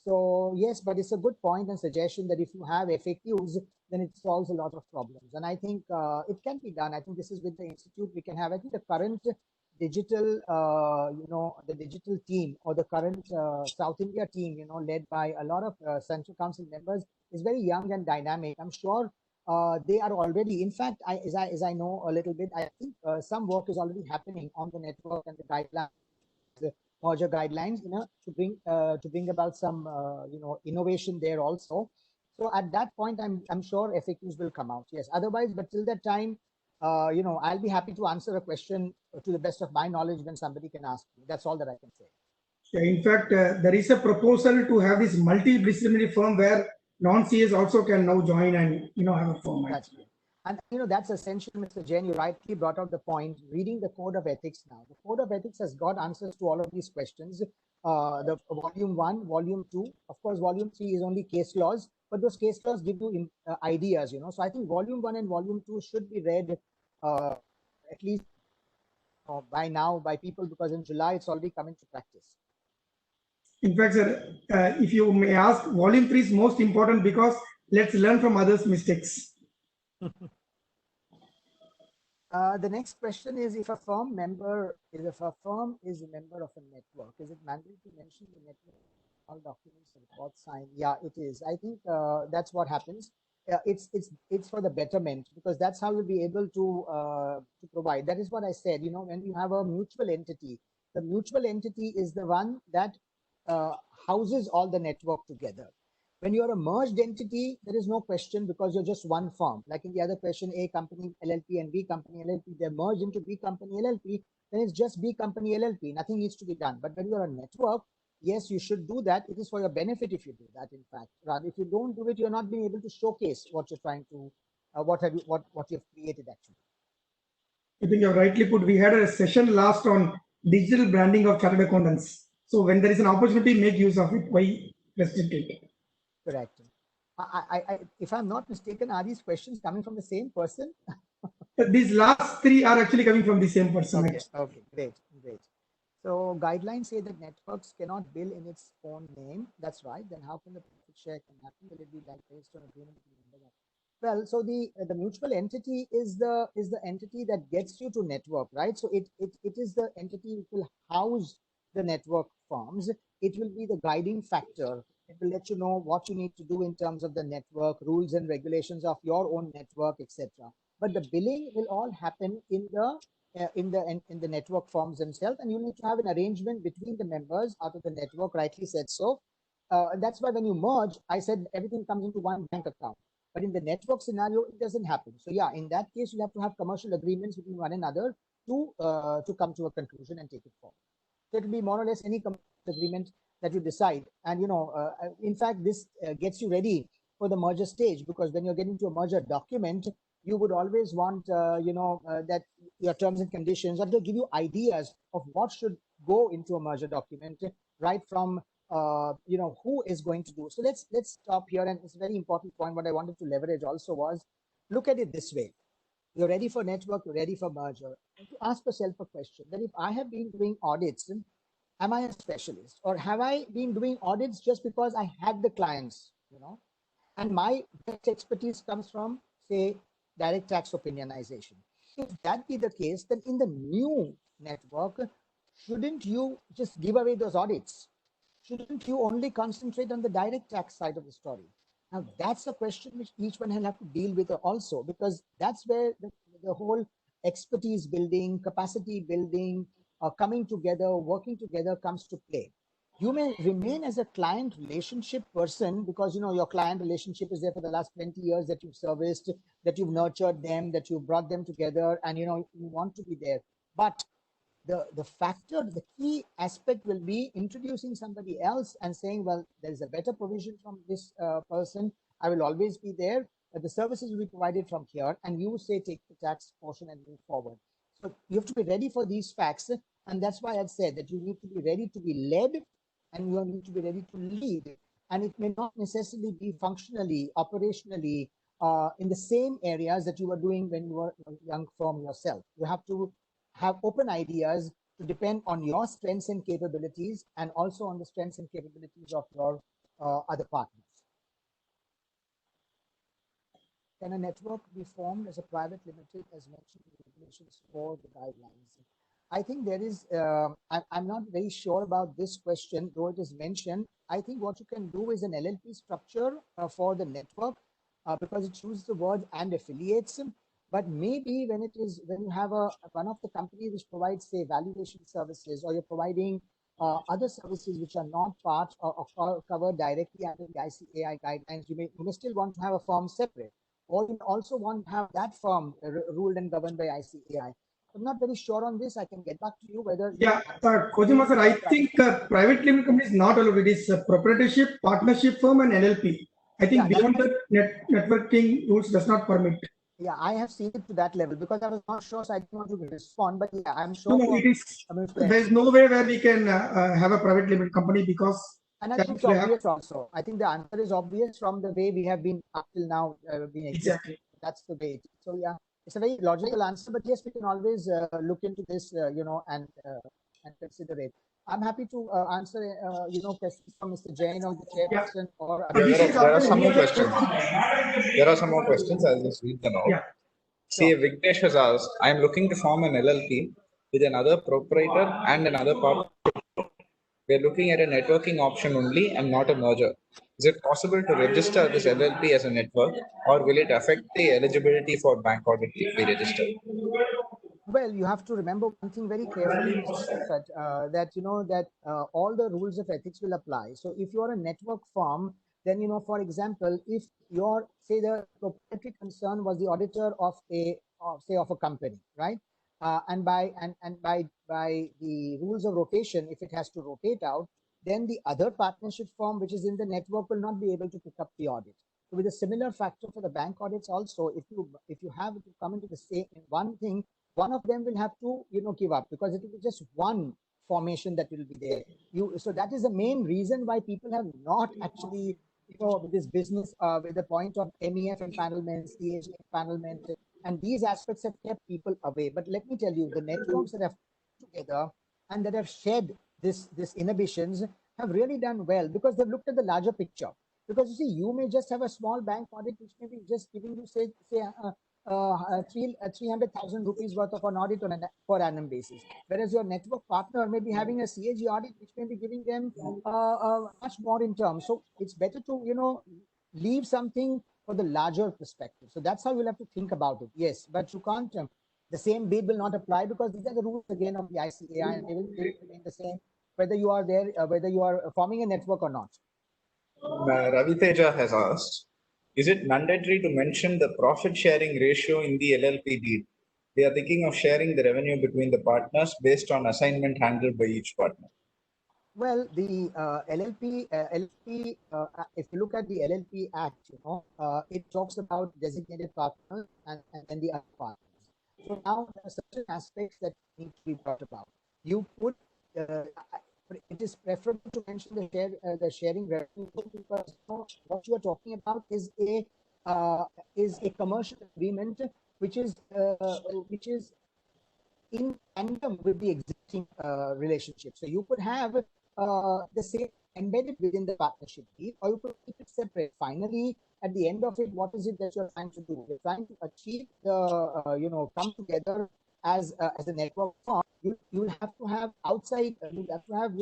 So yes, but it's a good point and suggestion that if you have FAQs, then it solves a lot of problems. And I think it can be done. I think this is with the institute we can have. I think digital, the digital team or the current South India team, led by a lot of Central Council members, is very young and dynamic. I'm sure they are already, in fact, as I know a little bit, I think some work is already happening on the network and the guidelines, the merger guidelines, to bring about some innovation there also. So at that point, I'm sure FAQs will come out. Yes. Otherwise, but till that time, I'll be happy to answer a question to the best of my knowledge when somebody can ask me. That's all that I can say. Yeah, in fact, there is a proposal to have this multidisciplinary firm where non-CAs also can now join and have a firm. That's great. And that's essential, Mr. Jain. You rightly brought out the point. Reading the Code of Ethics now, the Code of Ethics has got answers to all of these questions. The Volume 1, Volume 2, of course, Volume 3 is only case laws, but those case laws give you ideas. So I think Volume 1 and Volume 2 should be read at least by now by people, because in July it's already come into practice. In fact, sir, if you may ask, Volume 3 is most important because let's learn from others' mistakes. The next question is, if a firm is a member of a network, is it mandatory to mention the network, all documents and reports signed? Yeah, it is. I think that's what happens. It's for the betterment, because that's how you'll be able to provide. That is what I said. When you have a mutual entity, the mutual entity is the one that houses all the network together. When you're a merged entity, there is no question, because you're just one firm. Like in the other question, A company LLP and B company LLP, they're merged into B company LLP, then it's just B company LLP. Nothing needs to be done. But when you're a network, yes, you should do that. It is for your benefit if you do that, in fact. Rather, if you don't do it, you're not being able to showcase what you're trying to, what you've created actually. I think you've rightly put. We had a session last on digital branding of chartered accountants. So when there is an opportunity, make use of it. Why restrict it? Correct. If I'm not mistaken, are these questions coming from the same person? These last three are actually coming from the same person. Okay, great. So guidelines say that networks cannot bill in its own name. That's right. Then how can the profit share can happen? Will it be like based on agreement? Well, so the mutual entity is the entity that gets you to network, right? So it is the entity which will house the network firms. It will be the guiding factor. It will let you know what you need to do in terms of the network, rules and regulations of your own network, etc. But the billing will all happen in the network firms themselves, and you need to have an arrangement between the members out of the network. Rightly said so. That's why when you merge, I said everything comes into one bank account. But in the network scenario, it doesn't happen. So yeah, in that case, you have to have commercial agreements between one another to come to a conclusion and take it forward. So it will be more or less any agreement that you decide. And in fact, this gets you ready for the merger stage, because when you're getting to a merger document, you would always want that your terms and conditions, or to give you ideas of what should go into a merger document, right from who is going to do. So let's stop here. And it's a very important point. What I wanted to leverage also was, look at it this way. You're ready for network, you're ready for merger. And to ask yourself a question, that if I have been doing audits, am I a specialist, or have I been doing audits just because I had the clients, and my best expertise comes from, say, direct tax opinionization? If that be the case, then in the new network, shouldn't you just give away those audits? Shouldn't you only concentrate on the direct tax side of the story? Now, that's a question which each one will have to deal with also, because that's where the whole expertise building, capacity building, coming together, working together comes to play. You may remain as a client relationship person because your client relationship is there for the last 20 years, that you've serviced, that you've nurtured them, that you've brought them together, and you want to be there. But the key aspect will be introducing somebody else and saying, well, there is a better provision from this person. I will always be there. But the services will be provided from here, and you say take the tax portion and move forward. So you have to be ready for these facts, and that's why I said that you need to be ready to be led, and you need to be ready to lead. And it may not necessarily be functionally, operationally, in the same areas that you were doing when you were a young firm yourself. You have to have open ideas to depend on your strengths and capabilities, and also on the strengths and capabilities of your other partners. Can a network be formed as a private limited as mentioned in regulations for the guidelines? I think there is, I'm not very sure about this question, though it is mentioned. I think what you can do is an LLP structure for the network because it uses the word and affiliates. But maybe when it is, when you have one of the companies which provides, say, valuation services, or you're providing other services which are not part or covered directly under the ICAI guidelines, you may still want to have a firm separate, or you also want to have that firm ruled and governed by ICAI. I'm not very sure on this. I can get back to you whether. Yeah, Kojima sir, I think private limited company is not allowed. It is a proprietorship, partnership firm, and LLP. I think Yeah, beyond that, networking rules does not permit. yeah, I have seen it to that level because I was not sure, so I didn't want to respond. But yeah, I'm No, sure no, for. it is. I mean, There is no way where we can have a private limited company because and I that think it's will have obvious also. I think the answer is obvious from the way we have been up till now being existing. exactly. That's the way. So yeah, it's a very logical answer. But yes, we can always look into this, and consider it. I'm happy to answer, questions from Mr. Jain or the Yeah. chairperson or. There are some more questions. There are some more questions. I'll just read them out. Yeah. See, Vignesh has asked, I am looking to form an LLP with another proprietor and another partner. We are looking at a networking option only and not a merger. Is it possible to register this LLP as a network, or will it affect the eligibility for bank audit if we register? Well, you have to remember one thing very carefully, Mr. Sifat, that all the rules of ethics will apply. So if you are a network firm, then for example, if your, say, the proprietary concern was the auditor of a company, right? And by the rules of rotation, if it has to rotate out, then the other partnership firm which is in the network will not be able to pick up the audit. So with a similar factor for the bank audits also, if you have to come into the same one thing, one of them will have to give up because it will be just one formation that will be there. So that is the main reason why people have not actually with this business with the point of MEF empanelment, CAG empanelment, and these aspects have kept people away. But let me tell you, the networks that have come together and that have shed this inhibitions have really done well because they've looked at the larger picture. Because you see, you may just have a small bank audit which may be just giving you say 300,000 rupees worth of an audit on a per annum basis, whereas your network partner may be having a CAG audit which may be giving them much more in terms. So it's better to leave something for the larger perspective. So that's how you'll have to think about it. Yes, but you can't. The same bid will not apply because these are the rules again of the ICAI, and they will remain the same whether you are there, whether you are forming a network or not. Ravi Teja has asked, is it mandatory to mention the profit sharing ratio in the LLP deed? We are thinking of sharing the revenue between the partners based on assignment handled by each partner. Well, the LLP, if you look at the LLP Act, it talks about designated partners and then the other partners. So now there are certain aspects that need to be brought about. You could, it is preferable to mention the sharing revenue because what you are talking about is a commercial agreement which is in tandem with the existing relationship. So you could have the same embedded within the partnership deed, or you could keep it separate. Finally, at the end of it, what is it that you're trying to do? You're trying to achieve the come together as a network firm. You will have to have outside. You have to have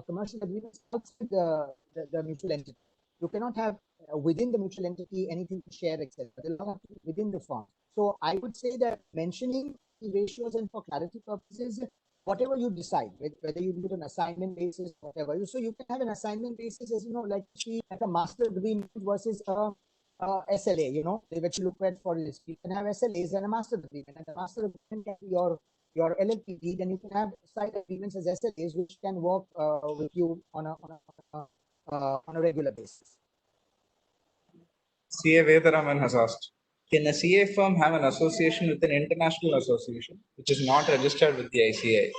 commercial agreements outside the mutual entity. You cannot have within the mutual entity anything to share, etc. They'll have to be within the firm. So I would say that mentioning ratios and for clarity purposes, whatever you decide, whether you do it on assignment basis, whatever. So you can have an assignment basis as like a master agreement versus a SLA, which you look at for this. You can have SLAs and a master agreement, and the master agreement can be your LLP deed, and you can have side agreements as SLAs, which can work with you on a regular basis. CA Vedaraman has asked, can a CA firm have an association with an international association which is not registered with the ICAI?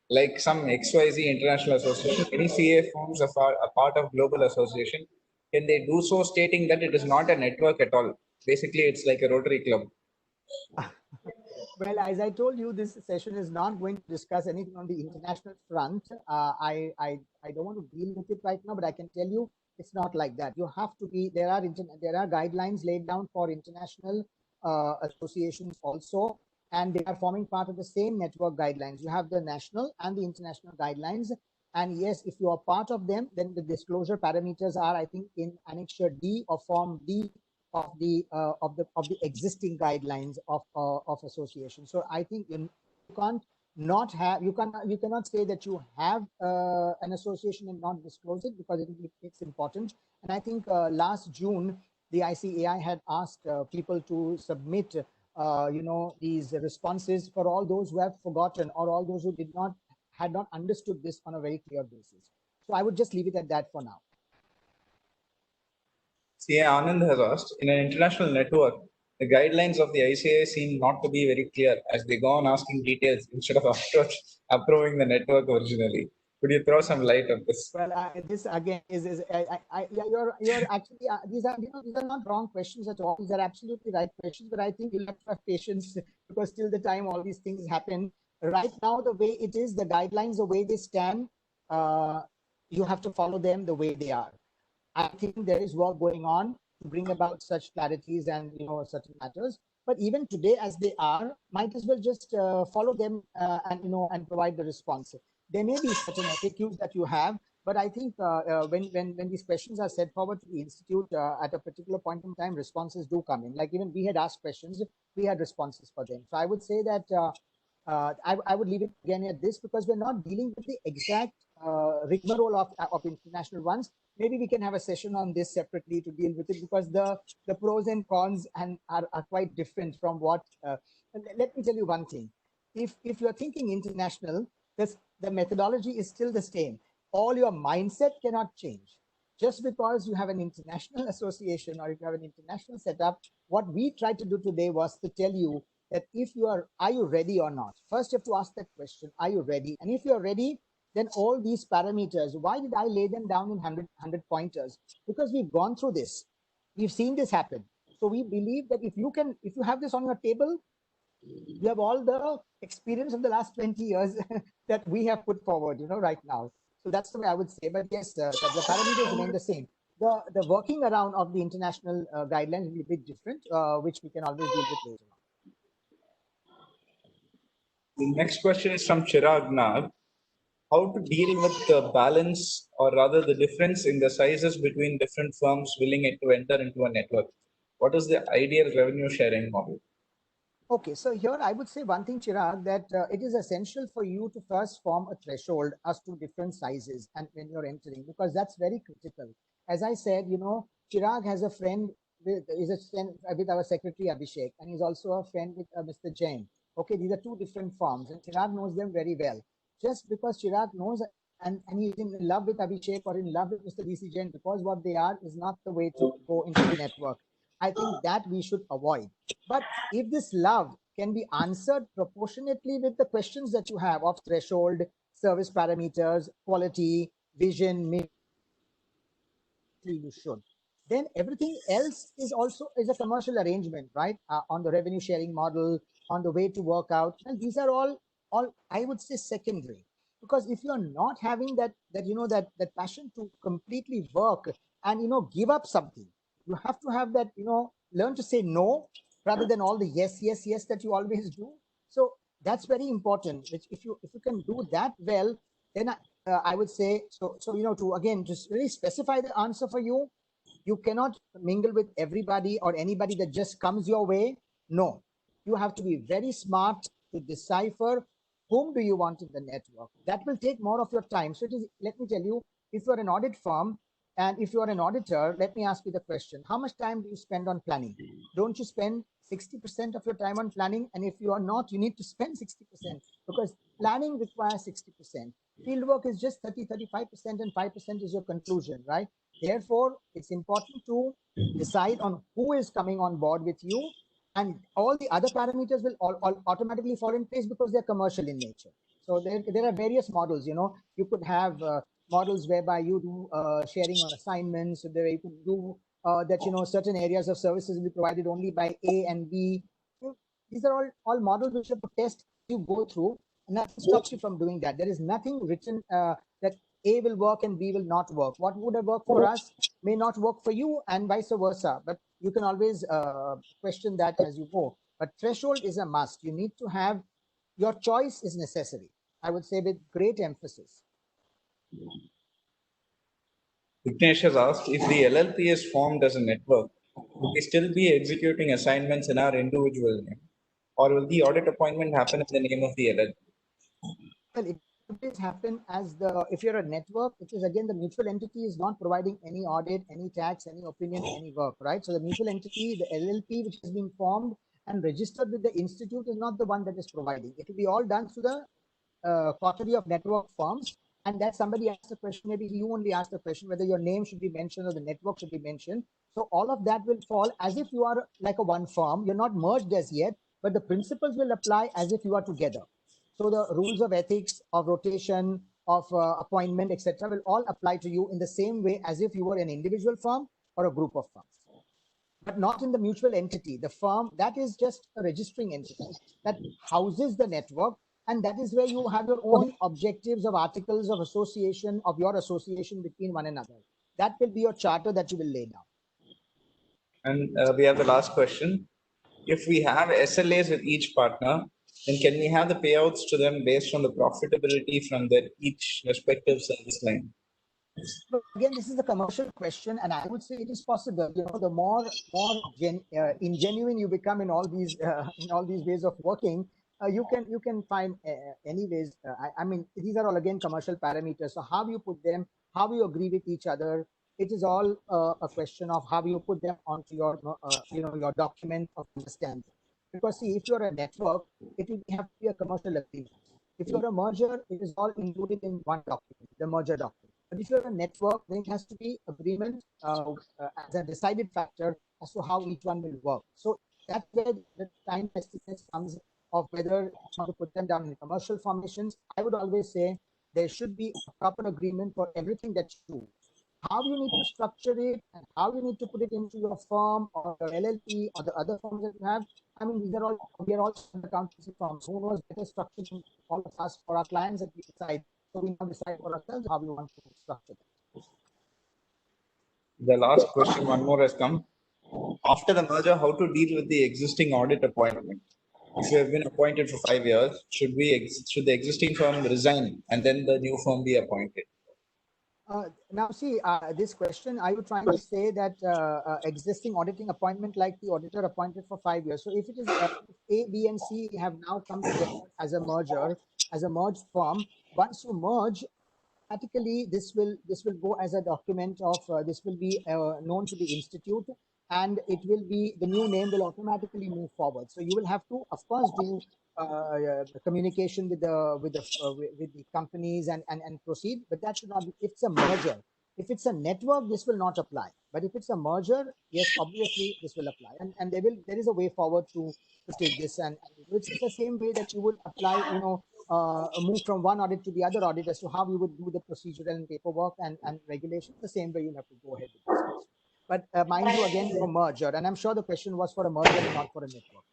Like some XYZ international association, any CA firms are a part of global association. Can they do so stating that it is not a network at all? Basically, it's like a Rotary Club. Well, as I told you, this session is not going to discuss anything on the international front. I don't want to deal with it right now, but I can tell you it's not like that. You have to be, there are guidelines laid down for international associations also. and they are forming part of the same network guidelines. You have the national and the international guidelines. And yes, if you are part of them, then the disclosure parameters are, I think, in Annexure D or Form D of the existing guidelines of association. So I think you can't not have, you cannot say that you have an association and not disclose it, because it's important. And I think last June the ICAI had asked people to submit these responses for all those who have forgotten, or all those who had not understood this on a very clear basis. So I would just leave it at that for now. CA Anand has asked, in an international network, the guidelines of the ICAI seem not to be very clear, as they go on asking details instead of approving the network originally. Could you throw some light on this? Well, this again you're actually these are not wrong questions at all. These are absolutely right questions, but I think you'll have to have patience, because till the time all these things happen. Right now, the way it is, the guidelines, the way they stand, you have to follow them the way they are. I think there is work going on to bring about such clarities and certain matters. But even today, as they are, might as well just follow them and provide the response. There may be certain FAQs that you have, but I think when these questions are set forward to the institute at a particular point in time, responses do come in. Like even we had asked questions, we had responses for them. So I would say that I would leave it again at this, because we're not dealing with the exact rigmarole of international ones. Maybe we can have a session on this separately to deal with it, because the pros and cons are quite different from what. Let me tell you one thing: if you're thinking international, the methodology is still the same. All your mindset cannot change. Just because you have an international association, or if you have an international setup, what we tried to do today was to tell you that are you ready or not? First, you have to ask that question: are you ready? And if you're ready, then all these parameters, why did I lay them down in 100 pointers? Because we've gone through this. We've seen this happen. So we believe that if you have this on your table, you have all the experience of the last 20 years that we have put forward, right now. So that's the way I would say. But yes, the parameters remain the same. The working around of the international guidelines will be a bit different, which we can always deal with later on. The next question is from Chirag Nag. How to deal with the balance, or rather the difference in the sizes between different firms willing to enter into a network? What is the ideal revenue sharing model? Okay, so here I would say one thing, Chirag, that it is essential for you to first form a threshold as to different sizes and when you're entering, because that's very critical. As I said, Chirag has a friend with our secretary Abhishek, and he's also a friend with Mr. Jain. Okay, these are two different firms, and Chirag knows them very well. Just because Chirag knows and he's in love with Abhishek or in love with Mr. DC Jain, because what they are is not the way to go into the network. I think that we should avoid. But if this love can be answered proportionately with the questions that you have of threshold, service parameters, quality, vision, you should. Then everything else is a commercial arrangement, right? On the revenue sharing model, on the way to work out. And these are all I would say secondary. Because if you're not having that passion to completely work and give up something, you have to have that, learn to say no rather than all the yes that you always do. So that's very important. If you can do that well, then I would say so. To again just really specify the answer for you, you cannot mingle with everybody or anybody that just comes your way. No, you have to be very smart to decipher whom do you want in the network. That will take more of your time. So let me tell you, if you're an audit firm, and if you are an auditor, let me ask you the question: how much time do you spend on planning? Don't you spend 60% of your time on planning? And if you are not, you need to spend 60%, because planning requires 60%. Fieldwork is just 35%, and 5% is your conclusion, right? Therefore, it's important to decide on who is coming on board with you, and all the other parameters will all automatically fall in place because they're commercial in nature. So there are various models. You could have models whereby you do sharing on assignments. So there you can do that. Certain areas of services will be provided only by A and B. These are all models which are to test you go through, and nothing stops you from doing that. There is nothing written that A will work and B will not work. What would have worked for us may not work for you, and vice versa. But you can always question that as you go. But threshold is a must. You need to have, your choice is necessary, I would say with great emphasis. Vignesh has asked, if the LLP is formed as a network, will we still be executing assignments in our individual name? Or will the audit appointment happen in the name of the LLP? Well, it always happen as the, if you're a network, it is again the mutual entity is not providing any audit, any tax, any opinion, any work, right? So the mutual entity, the LLP, which has been formed and registered with the institute, is not the one that is providing. It will be all done through the category of network firms. And that somebody asked a question, maybe you only asked a question, whether your name should be mentioned or the network should be mentioned. So all of that will fall as if you are like a one firm. You're not merged as yet, but the principles will apply as if you are together. So the rules of ethics, of rotation, of appointment, etc., will all apply to you in the same way as if you were an individual firm or a group of firms, but not in the mutual entity. The firm, that is just a registering entity that houses the network, and that is where you have your own objectives of articles of association, of your association between one another. That will be your charter that you will lay down. And we have the last question. If we have SLAs with each partner, then can we have the payouts to them based on the profitability from their each respective service line? But again, this is a commercial question, and I would say it is possible. You know, the more ingenuine you become in all these ways of working, you can find any ways. I mean, these are all again commercial parameters. So how you put them, how you agree with each other, it is all a question of how you put them onto your your document of understanding. Because see, if you're a network, it will have to be a commercial agreement. If you're a merger, it is all included in one document, the merger document. But if you're a network, then it has to be agreement as a decided factor as to how each one will work. So that's where the time testiness comes of whether to put them down in commercial formations. I would always say there should be a proper agreement for everything that you do. How you need to structure it and how you need to put it into your firm or your LLP or the other firms that you have. I mean, we are all accountancy firms. Who knows better structure than all of us for our clients that we decide. So we now decide for ourselves how we want to structure them. The last question, one more has come. After the merger, how to deal with the existing audit appointment? If you have been appointed for 5 years, should the existing firm resign and then the new firm be appointed? Now, see, this question, are you trying to say that existing auditing appointment like the auditor appointed for 5 years? So if it is A, B, and C have now come together as a merger, as a merged firm, once you merge, automatically this will go as a document of, this will be known to the institute, and it will be, the new name will automatically move forward. So you will have to, of course, do communication with the companies and proceed, but that should not be, if it's a merger. If it's a network, this will not apply. But if it's a merger, yes, obviously this will apply. And there is a way forward to take this. And it's the same way that you would apply, move from one audit to the other audit as to how you would do the procedural and paperwork and regulations. The same way you'll have to go ahead with this. But mind you, again, for merger, and I'm sure the question was for a merger and not for a network.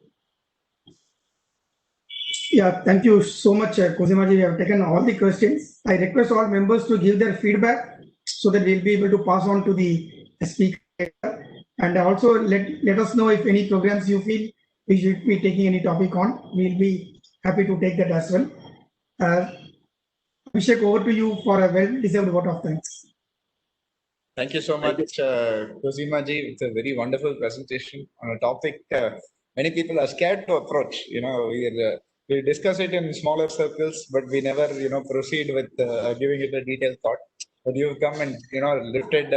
Yeah, thank you so much, Kozimaji. We have taken all the questions. I request all members to give their feedback so that we'll be able to pass on to the speaker. And also let us know if any programs you feel we should be taking any topic on. We'll be happy to take that as well. Abhishek, over to you for a well-deserved vote of thanks. Thank you so much, Kozima-ji. It's a very wonderful presentation on a topic many people are scared to approach. We discuss it in smaller circles, but we never, proceed with giving it a detailed thought. But you've come and, lifted,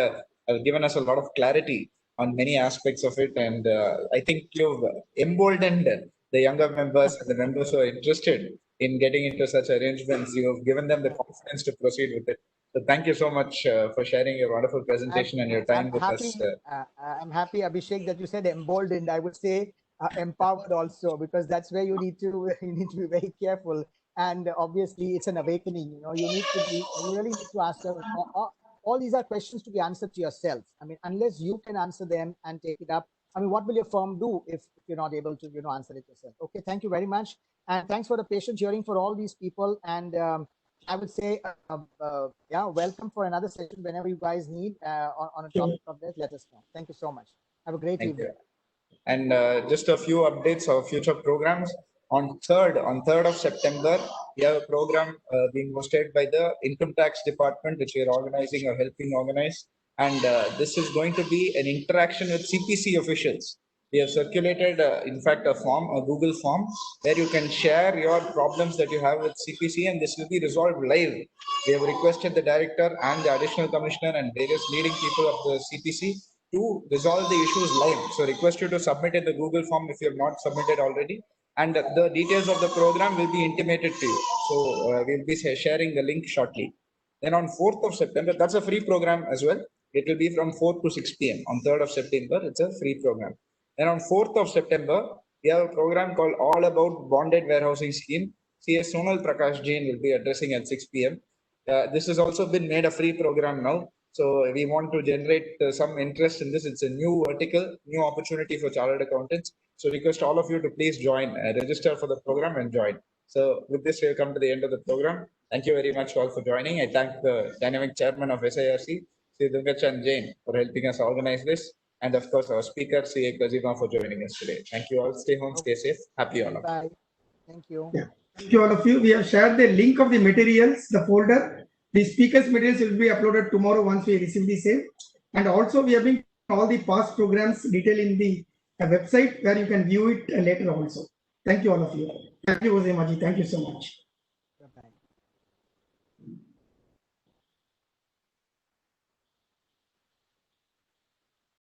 given us a lot of clarity on many aspects of it. And I think you've emboldened the younger members and the members who are interested in getting into such arrangements. You've given them the confidence to proceed with it. So thank you so much for sharing your wonderful presentation and your time with us. I'm happy, Abhishek, that you said emboldened. I would say empowered also, because that's where you need to be very careful. And obviously, it's an awakening. You really need to ask them. All these are questions to be answered to yourself. I mean, unless you can answer them and take it up, I mean, what will your firm do if you're not able to, answer it yourself? Okay, thank you very much. And thanks for the patient hearing for all these people. And I would say, welcome for another session whenever you guys need on a topic of this. Let us know. Thank you so much. Have a great evening. And just a few updates of future programs. On 3rd of September, we have a program being hosted by the Income Tax Department, which we are organizing or helping organize. And this is going to be an interaction with CPC officials. We have circulated, in fact, a Google form, where you can share your problems that you have with CPC, and this will be resolved live. We have requested the director and the additional commissioner and various leading people of the CPC to resolve the issues live. So request you to submit in the Google form if you have not submitted already. And the details of the program will be intimated to you. So we'll be sharing the link shortly. Then on 4th of September, that's a free program as well. It will be from 4 to 6 p.m. On 3rd of September, it's a free program. Then on 4th of September, we have a program called All About Bonded Warehousing Scheme. CS Sonal Prakash Jain will be addressing at 6 p.m. This has also been made a free program now. So we want to generate some interest in this. It's a new vertical, new opportunity for chartered accountants. So request all of you to please join, register for the program and join. So with this, we'll come to the end of the program. Thank you very much all for joining. I thank the dynamic chairman of SIRC, Sri Dungachan Jain, for helping us organize this. And of course, our speaker, CA Kazima, for joining us today. Thank you all. Stay home, stay safe. Happy all of you. Bye. Thank you. Yeah. Thank you all of you. We have shared the link of the materials, the folder. The speakers materials will be uploaded tomorrow once we receive the same. And also we have been all the past programs detailed in the website where you can view it later also. Thank you all of you. Thank you, Jose Maji. Thank you so much. Bye-bye.